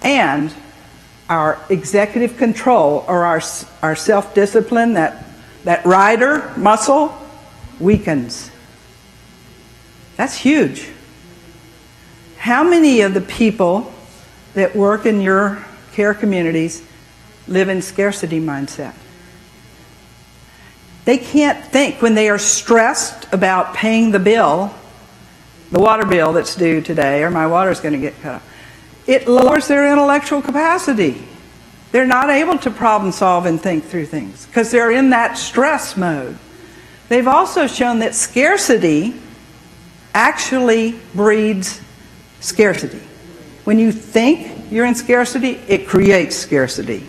And our executive control, or our self-discipline, that rider muscle, weakens. That's huge. How many of the people that work in your care communities live in scarcity mindset? They can't think when they are stressed about paying the bill, the water bill that's due today, or my water's going to get cut off. It lowers their intellectual capacity. They're not able to problem solve and think through things because they're in that stress mode. They've also shown that scarcity actually breeds scarcity. When you think you're in scarcity, it creates scarcity.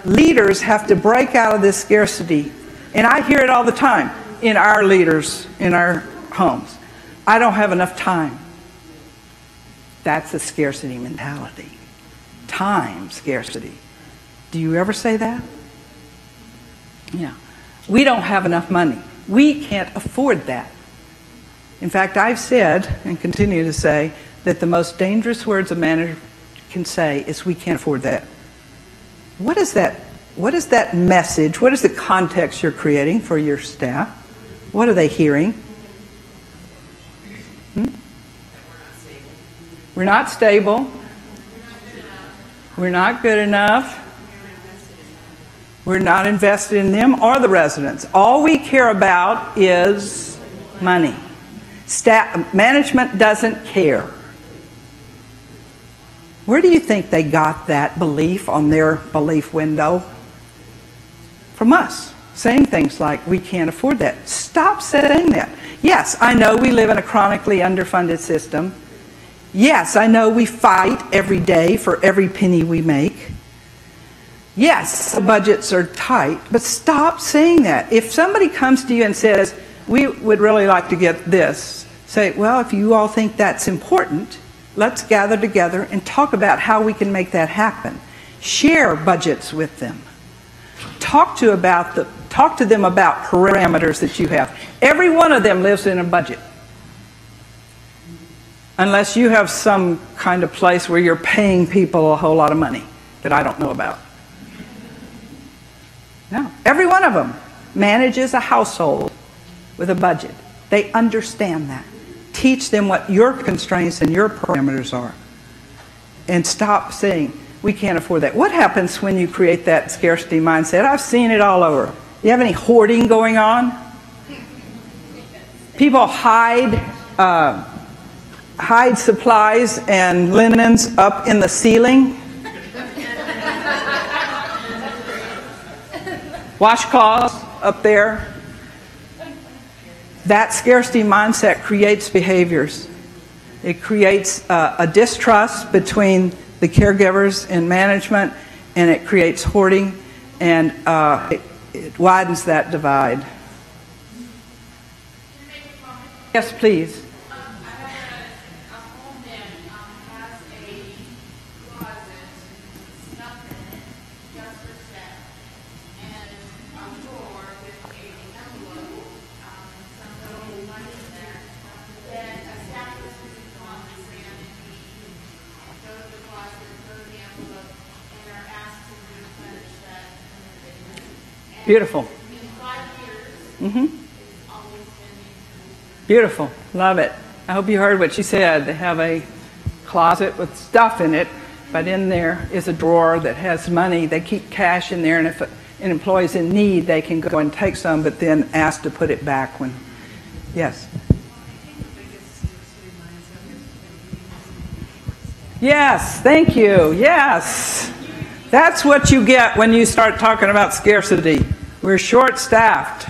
Leaders have to break out of this scarcity. And I hear it all the time in our leaders, in our homes. I don't have enough time. That's a scarcity mentality. Time scarcity. Do you ever say that? Yeah. We don't have enough money. We can't afford that. In fact, I've said, and continue to say, that the most dangerous words a manager can say is, we can't afford that. What is that? What is that message? What is the context you're creating for your staff? What are they hearing? We're not stable. We're not good enough. We're not invested in them or the residents. All we care about is money. Management doesn't care. Where do you think they got that belief on their belief window? From us, saying things like, we can't afford that. Stop saying that. Yes, I know we live in a chronically underfunded system. Yes, I know we fight every day for every penny we make. Yes, the budgets are tight, but stop saying that. If somebody comes to you and says, we would really like to get this, say, well, if you all think that's important, let's gather together and talk about how we can make that happen. Share budgets with them. Talk to them about parameters that you have. Every one of them lives in a budget. Unless you have some kind of place where you're paying people a whole lot of money that I don't know about. No, every one of them manages a household with a budget. They understand that. Teach them what your constraints and your parameters are. And stop saying, we can't afford that. What happens when you create that scarcity mindset? I've seen it all over. You have any hoarding going on? People hide supplies and linens up in the ceiling. Washcloths up there. That scarcity mindset creates behaviors. It creates a distrust between the caregivers and management, and it creates hoarding, and it widens that divide. Yes, please. Beautiful. Mm-hmm. Beautiful. Love it. I hope you heard what she said. They have a closet with stuff in it, but in there is a drawer that has money. They keep cash in there, and if an employee's in need, they can go and take some, but then ask to put it back when... Yes. Yes, thank you. Yes. That's what you get when you start talking about scarcity. We're short-staffed.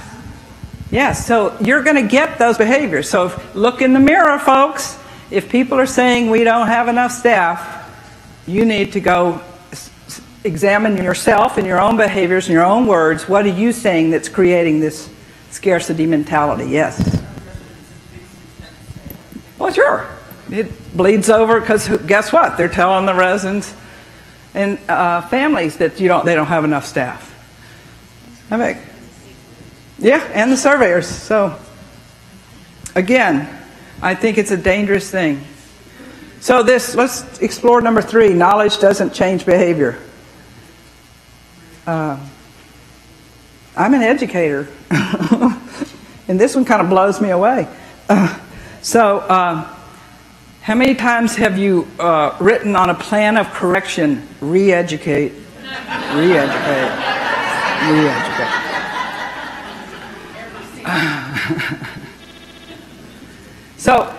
Yes, so you're going to get those behaviors. So look in the mirror, folks. If people are saying we don't have enough staff, you need to go examine yourself and your own behaviors and your own words. What are you saying that's creating this scarcity mentality? Yes. Well, sure. It bleeds over because guess what? They're telling the residents and families that they don't have enough staff. Yeah, and the surveyors. So again, I think it's a dangerous thing. So let's explore number 3. Knowledge doesn't change behavior. I'm an educator, and this one kind of blows me away. How many times have you written on a plan of correction, re-educate, re-educate, re-educate? So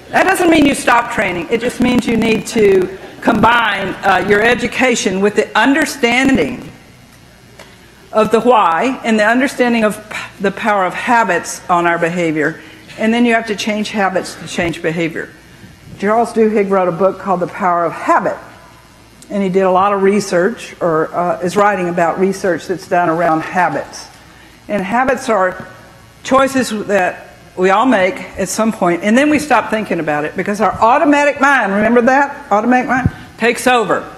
that doesn't mean you stop training. It just means you need to combine your education with the understanding of the why and the understanding of the power of habits on our behavior. And then you have to change habits to change behavior. Charles Duhigg wrote a book called The Power of Habit. And he did a lot of research, or is writing about research that's done around habits. And habits are choices that we all make at some point, and then we stop thinking about it because our automatic mind, remember that? Automatic mind takes over,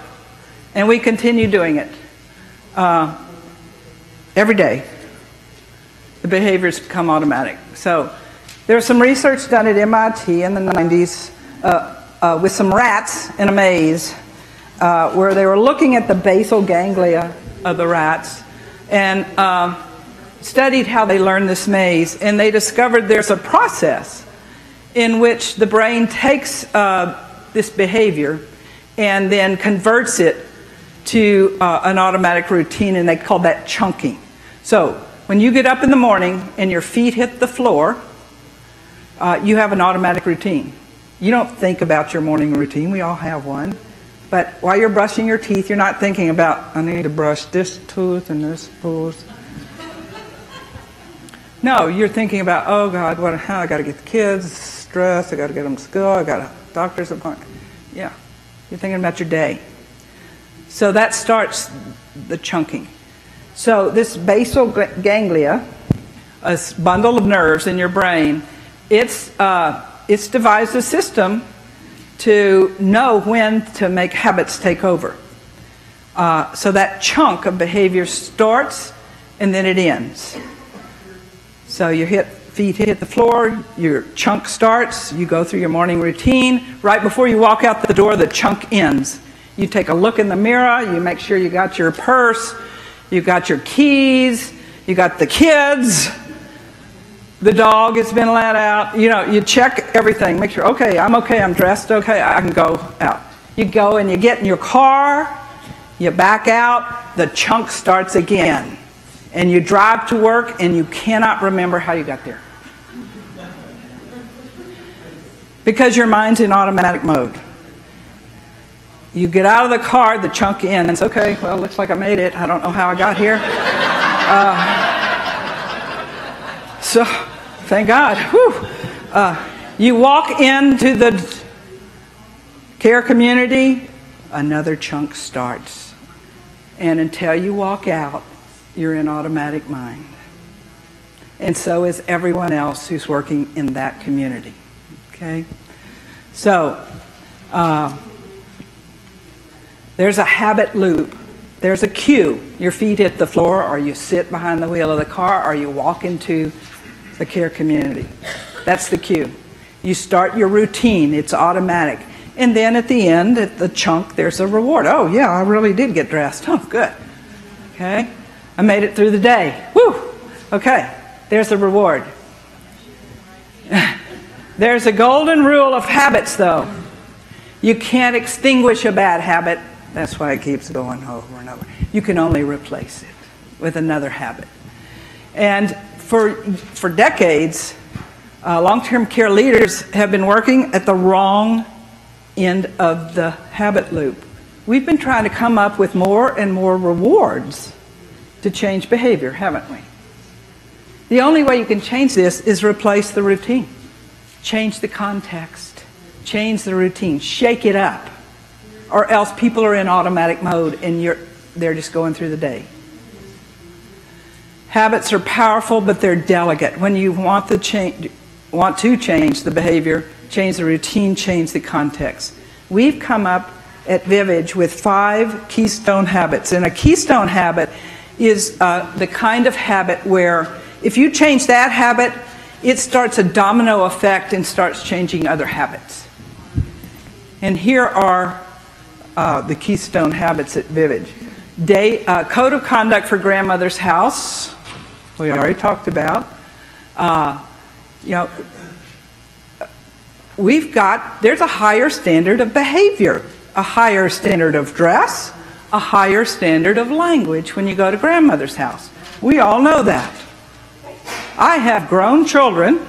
and we continue doing it every day. The behaviors become automatic. So there's some research done at MIT in the 90s with some rats in a maze where they were looking at the basal ganglia of the rats and studied how they learned this maze, and they discovered there's a process in which the brain takes this behavior and then converts it to an automatic routine, and they call that chunking. So when you get up in the morning and your feet hit the floor, you have an automatic routine. You don't think about your morning routine. We all have one. But while you're brushing your teeth, you're not thinking about, I need to brush this tooth and this tooth. No, you're thinking about, oh God, how I got to get the kids stressed, I got to get them to school, I got a doctor's appointment. Yeah, you're thinking about your day. So that starts the chunking. So this basal ganglia, a bundle of nerves in your brain, it's devised a system to know when to make habits take over. So that chunk of behavior starts and then it ends. So your feet hit the floor, your chunk starts, you go through your morning routine. Right before you walk out the door, the chunk ends. You take a look in the mirror, you make sure you got your purse, you got your keys, you got the kids, the dog has been let out. You know, you check everything, make sure, okay, I'm dressed, okay, I can go out. You go and you get in your car, you back out, the chunk starts again. And you drive to work and you cannot remember how you got there. Because your mind's in automatic mode. You get out of the car, the chunk ends. Okay, well, looks like I made it. I don't know how I got here. So, thank God. Whew. You walk into the care community, another chunk starts. And until you walk out, you're in automatic mind. And so is everyone else who's working in that community. Okay? So, there's a habit loop. There's a cue. Your feet hit the floor, or you sit behind the wheel of the car, or you walk into the care community. That's the cue. You start your routine. It's automatic. And then at the end, at the chunk, there's a reward. Oh, yeah, I really did get dressed. Oh, good. Okay? I made it through the day. Woo! Okay, there's the reward. There's a golden rule of habits, though. You can't extinguish a bad habit. That's why it keeps going over and over. You can only replace it with another habit. And for decades, long-term care leaders have been working at the wrong end of the habit loop. We've been trying to come up with more and more rewards to change behavior, haven't we? The only way you can change this is replace the routine. Change the context. Change the routine. Shake it up. Or else people are in automatic mode and they're just going through the day. Habits are powerful, but they're delicate. When you want to change the behavior, change the routine, change the context. We've come up at Vivage with 5 keystone habits. And a keystone habit is the kind of habit where if you change that habit, it starts a domino effect and starts changing other habits. And here are the keystone habits at Vivage. Code of conduct for grandmother's house, we already talked about. There's a higher standard of behavior, a higher standard of dress, a higher standard of language when you go to grandmother's house. We all know that. I have grown children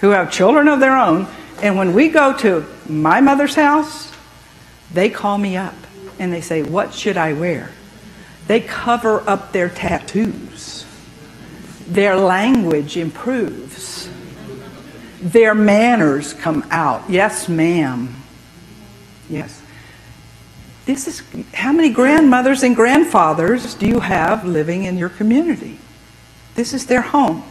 who have children of their own, and when we go to my mother's house, they call me up and they say, "What should I wear?" They cover up their tattoos. Their language improves. Their manners come out. Yes, ma'am. Yes. This is how many grandmothers and grandfathers do you have living in your community? This is their home.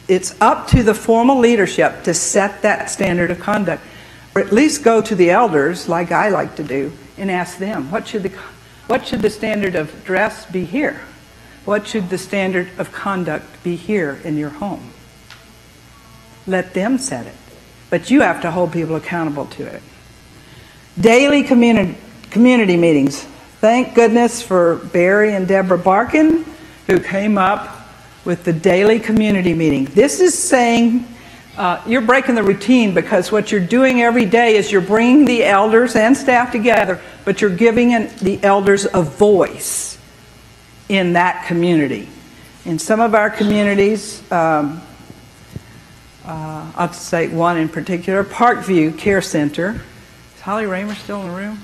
It's up to the formal leadership to set that standard of conduct, or at least go to the elders, like I like to do, and ask them, what should the standard of dress be here? What should the standard of conduct be here in your home? Let them set it. But you have to hold people accountable to it. Daily community meetings. Thank goodness for Barry and Deborah Barkin, who came up with the daily community meeting. This is saying you're breaking the routine, because what you're doing every day is you're bringing the elders and staff together, but you're giving the elders a voice in that community. In some of our communities, I'll say one in particular, Parkview Care Center. Is Holly Raymer still in the room?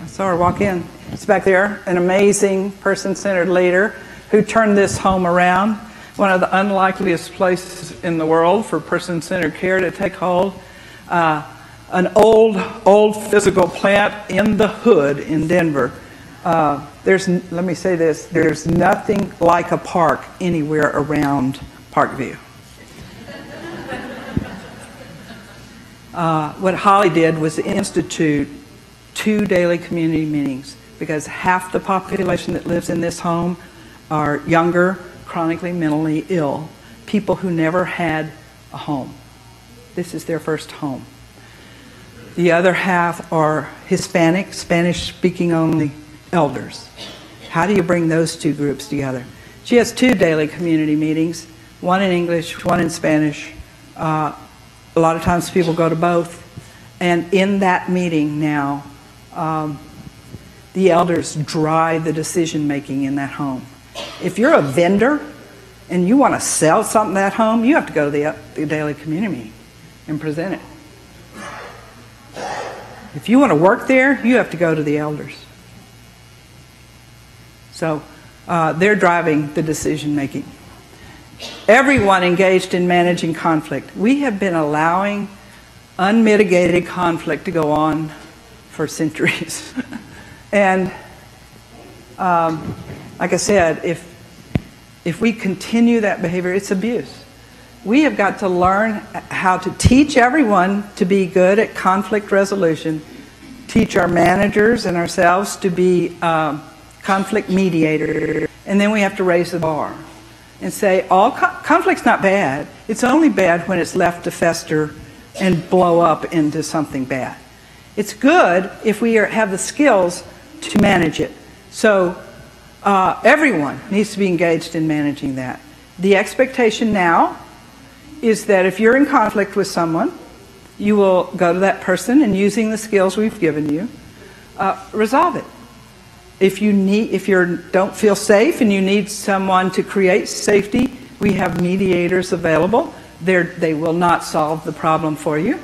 I saw her walk in. It's back there. An amazing person-centered leader who turned this home around. One of the unlikeliest places in the world for person-centered care to take hold. An old physical plant in the hood in Denver. Let me say this, there's nothing like a park anywhere around Parkview. What Holly did was institute 2 daily community meetings, because half the population that lives in this home are younger, chronically mentally ill, people who never had a home. This is their first home. The other half are Hispanic, Spanish-speaking only elders. How do you bring those 2 groups together? She has 2 daily community meetings, one in English, one in Spanish. A lot of times people go to both. And in that meeting now, the elders drive the decision-making in that home. If you're a vendor and you want to sell something at home, you have to go to the daily community meeting and present it. If you want to work there, you have to go to the elders. So They're driving the decision making. Everyone engaged in managing conflict. We have been allowing unmitigated conflict to go on for centuries. And like I said, if we continue that behavior, it's abuse. We have got to learn how to teach everyone to be good at conflict resolution, teach our managers and ourselves to be conflict mediators, and then we have to raise the bar and say, conflict's not bad. It's only bad when it's left to fester and blow up into something bad. It's good if we have the skills to manage it. So everyone needs to be engaged in managing that. The expectation now is that if you're in conflict with someone, you will go to that person and, using the skills we've given you, resolve it. If you don't feel safe and you need someone to create safety, we have mediators available. They will not solve the problem for you.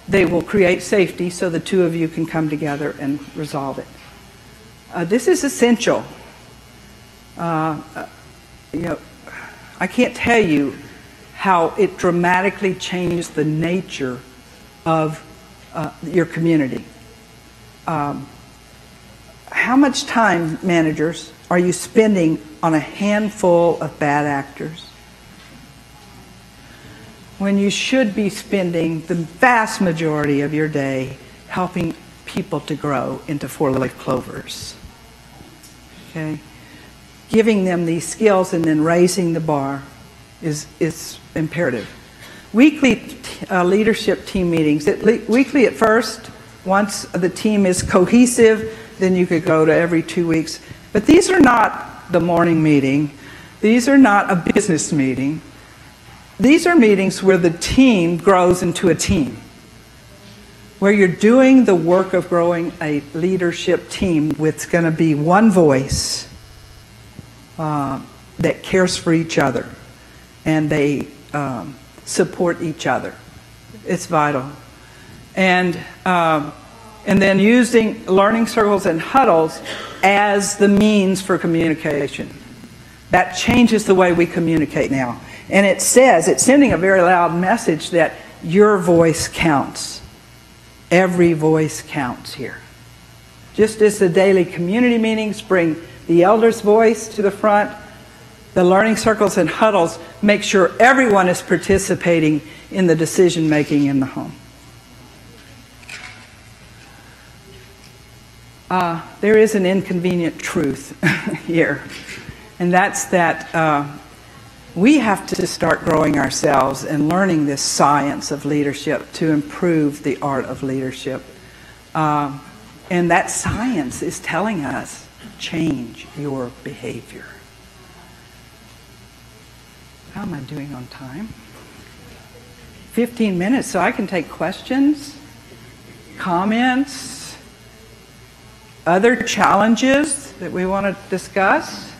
They will create safety so the two of you can come together and resolve it. This is essential. I can't tell you how it dramatically changed the nature of your community. How much time, managers, are you spending on a handful of bad actors when you should be spending the vast majority of your day helping people to grow into four-leaf clovers? Okay? Giving them these skills and then raising the bar is imperative. Weekly leadership team meetings. Weekly at first, once the team is cohesive, then you could go to every 2 weeks. But these are not the morning meeting. These are not a business meeting. These are meetings where the team grows into a team, where you're doing the work of growing a leadership team with going to be one voice that cares for each other, and they support each other. It's vital. And then using learning circles and huddles as the means for communication. That changes the way we communicate now. And it's sending a very loud message that your voice counts. Every voice counts here. Just as the daily community meetings bring the elder's voice to the front, the learning circles and huddles make sure everyone is participating in the decision making in the home. There is an inconvenient truth here, and that's that we have to start growing ourselves and learning this science of leadership to improve the art of leadership. And that science is telling us, change your behavior. How am I doing on time? 15 minutes, so I can take questions, comments, other challenges that we want to discuss.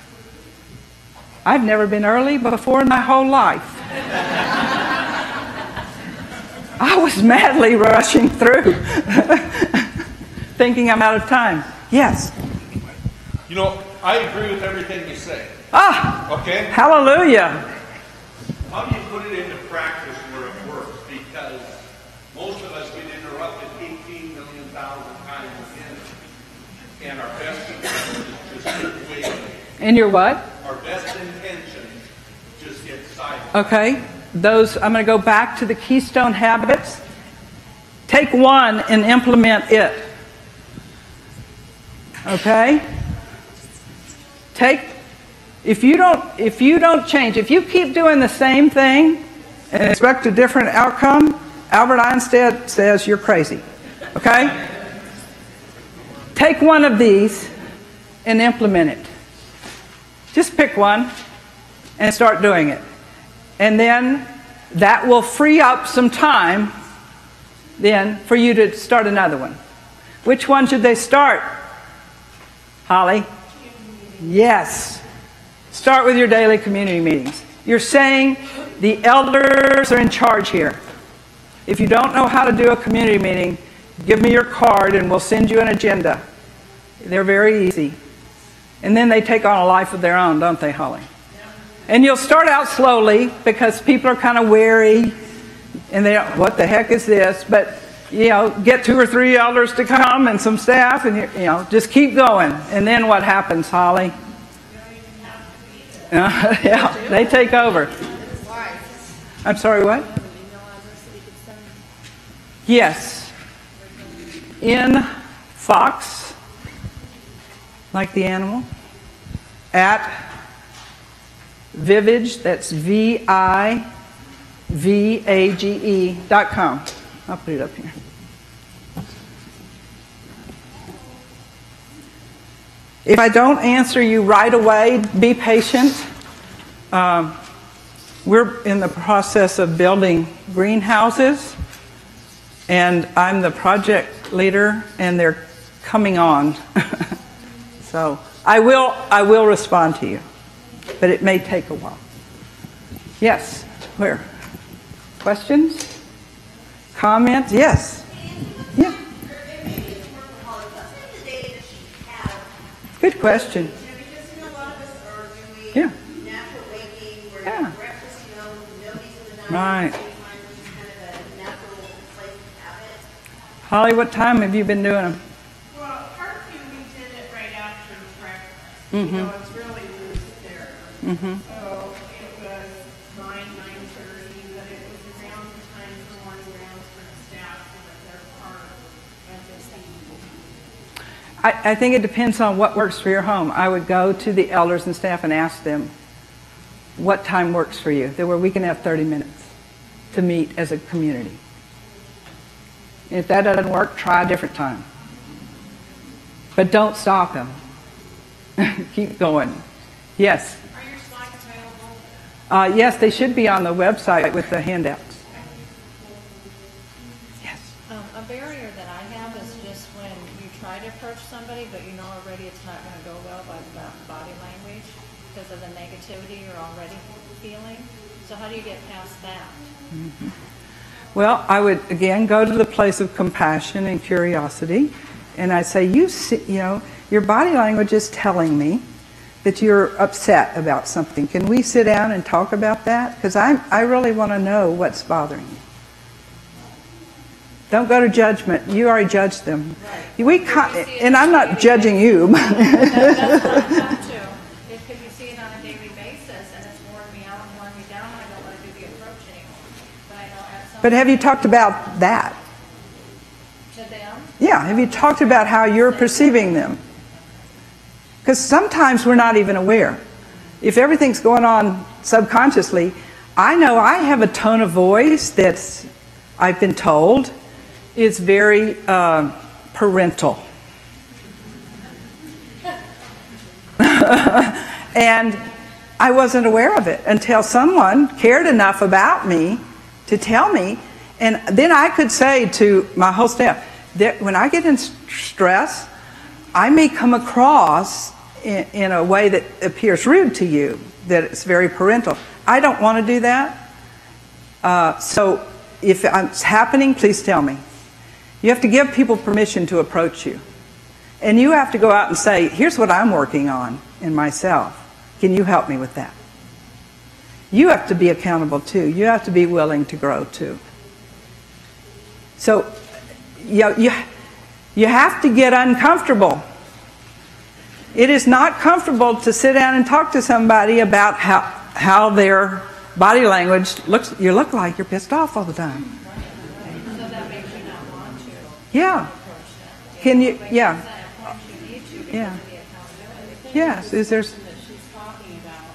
I've never been early before in my whole life. I was madly rushing through, thinking I'm out of time. Yes? You know, I agree with everything you say. Okay. Hallelujah. How do you put it into practice where it works? Because most of us get interrupted 18 million times and our best intentions just get way. And your what? Our best intentions just get sidetracked. Okay. I'm going to go back to the keystone habits. Take one and implement it. Okay? If you don't change, if you keep doing the same thing and expect a different outcome, Albert Einstein says you're crazy. Okay? Take one of these and implement it. Just pick one and start doing it. And then that will free up some time then for you to start another one. Which one should they start? Holly? Yes. Start with your daily community meetings. You're saying the elders are in charge here. If you don't know how to do a community meeting, give me your card and we'll send you an agenda. They're very easy. And then they take on a life of their own, don't they, Holly? And you'll start out slowly because people are kind of wary and they don't, what the heck is this? But, you know, get 2 or 3 elders to come and some staff and, you know, just keep going. And then what happens, Holly? Yeah, they take over. I'm sorry, what? Yes. In Fox, like the animal, at Vivage, that's VIVAGE.com. I'll put it up here. If I don't answer you right away, be patient. We're in the process of building greenhouses, and I'm the project leader, and they're coming on. So I will respond to you, but it may take a while. Yes, where? Questions? Comments? Yes. Yeah. Good question. Yeah. Yeah. Right. Holly, what time have you been doing them? Well, curfew, we did it right after breakfast. You know, it's really loose there. So it was 9:30, but it was around the time for morning rounds for the staff so that they're part of this evening. I think it depends on what works for your home. I would go to the elders and staff and ask them what time works for you, where we can have 30 minutes to meet as a community. If that doesn't work, try a different time. But don't stop them. Keep going. Yes? Are your slides available? Yes, they should be on the website with the handouts. Yes. A barrier that I have is just when you try to approach somebody, but you know already it's not going to go well by the body language because of the negativity you're already feeling. So how do you get past that? Mm-hmm. Well, I would, again, go to the place of compassion and curiosity, and I'd say, you know, your body language is telling me that you're upset about something. Can we sit down and talk about that? Because I really want to know what's bothering you. Don't go to judgment. You already judged them. Right. And I'm not judging you. That's what I'm trying to. If you see it on a daily basis and it's worn me out and worn me down, I don't want to do the approach anymore. But I know at some But have you talked about that? to them. Yeah, have you talked about how you're perceiving them? Because sometimes we're not even aware. If everything's going on subconsciously, I know I have a tone of voice that's, I've been told, is very parental. And I wasn't aware of it until someone cared enough about me to tell me. And then I could say to my whole staff, that when I get in stress, I may come across in a way that appears rude to you, that it's very parental. I don't want to do that. So if it's happening, please tell me. You have to give people permission to approach you. And you have to go out and say, here's what I'm working on in myself. Can you help me with that? You have to be accountable too. You have to be willing to grow too. So you have to get uncomfortable. It is not comfortable to sit down and talk to somebody about how their body language looks. You look like you're pissed off all the time. So that makes you not want to. Yeah. Can you? Yeah. Yeah. Yes. Is there? That she's talking about,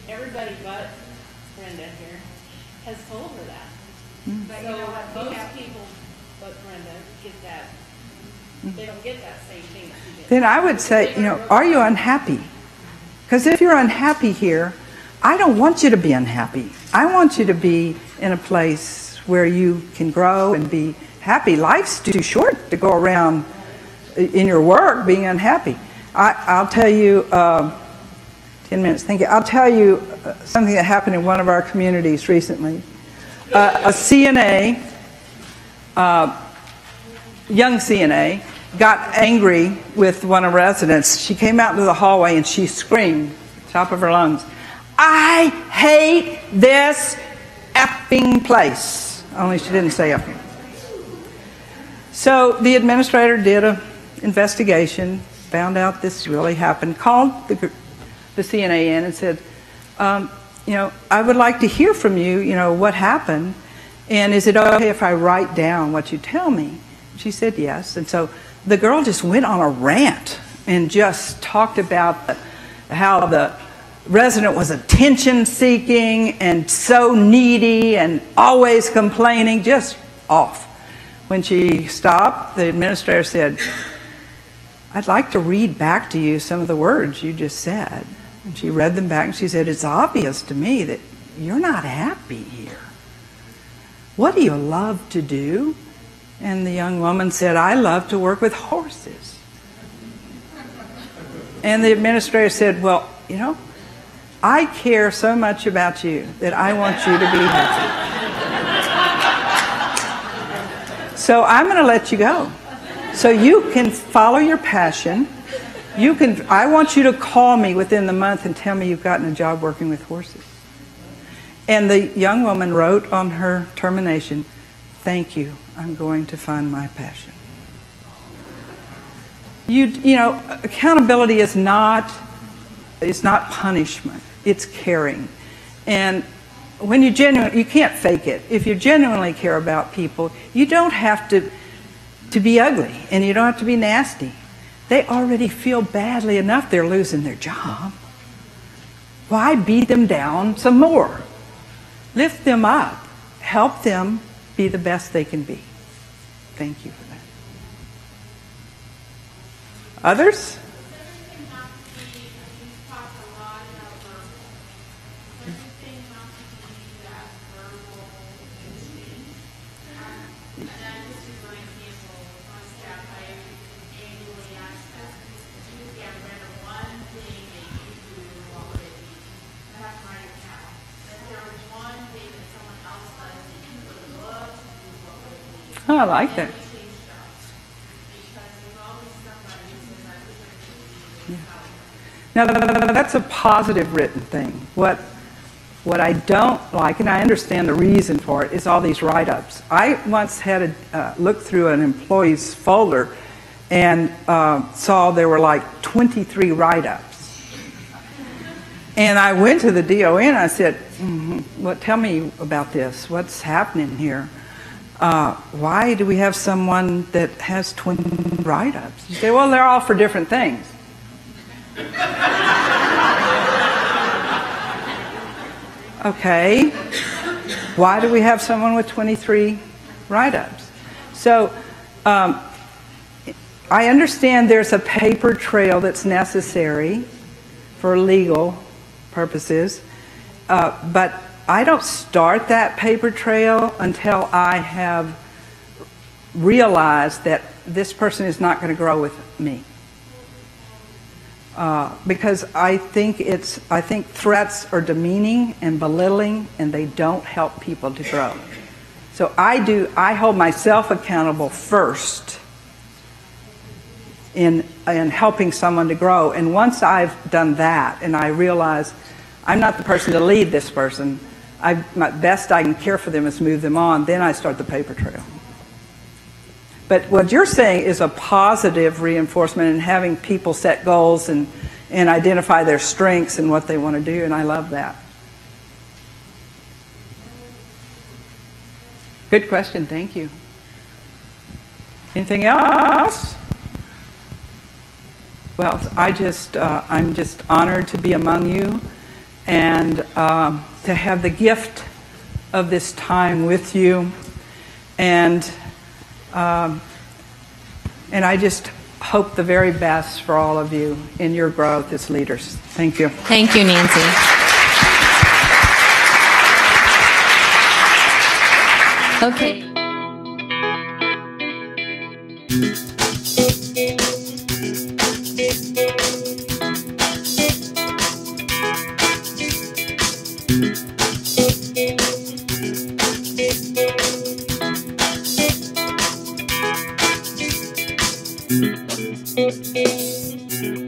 everybody but Brenda here has told her that. But you know what? Most people but Brenda get that. They don't get that same thing that you get. Then I would say, you know, are you unhappy? Because if you're unhappy here, I don't want you to be unhappy. I want you to be in a place where you can grow and be happy. Life's too short to go around in your work being unhappy. I'll tell you, 10 minutes, thank you. I'll tell you something that happened in one of our communities recently. A CNA, young CNA, got angry with one of the residents. She came out into the hallway and she screamed, top of her lungs, "I hate this effing place." Only she didn't say effing. So the administrator did an investigation, found out this really happened, called the CNA in and said, I would like to hear from you, what happened, and is it okay if I write down what you tell me? She said yes. And so the girl just went on a rant and just talked about how the resident was attention-seeking and so needy and always complaining, just off. When she stopped, the administrator said, "I'd like to read back to you some of the words you just said." And she read them back and she said, "It's obvious to me that you're not happy here. What do you love to do?" And the young woman said, "I love to work with horses." And the administrator said, "Well, I care so much about you that I want you to be happy. So I'm going to let you go. So you can follow your passion. I want you to call me within the month and tell me you've gotten a job working with horses." And the young woman wrote on her termination, "Thank you. I'm going to find my passion." Accountability is not punishment. It's caring. And when you can't fake it. If you genuinely care about people, you don't have to be ugly and you don't have to be nasty. They already feel badly enough they're losing their job. Why beat them down some more? Lift them up. Help them be the best they can be. Thank you for that. Others? Oh, I like that. Yeah. Now, that's a positive written thing. What I don't like, and I understand the reason for it, is all these write-ups. I once had a look through an employee's folder and saw there were like 23 write-ups. And I went to the DON and I said, tell me about this. What's happening here? Why do we have someone that has 20 write-ups? You say, well, they're all for different things. Okay. Why do we have someone with 23 write-ups? So I understand there's a paper trail that's necessary for legal purposes, but I don't start that paper trail until I have realized that this person is not going to grow with me. Because I think threats are demeaning and belittling, and they don't help people to grow. So I hold myself accountable first in helping someone to grow. And once I've done that and I realize I'm not the person to lead this person, my best I can care for them is move them on, then I start the paper trail. But what you're saying is a positive reinforcement in having people set goals and identify their strengths and what they want to do, and I love that. Good question, thank you. Anything else? Well, I'm just honored to be among you and to have the gift of this time with you, and I just hope the very best for all of you in your growth as leaders. Thank you. Thank you, Nancy. Okay. Thank you.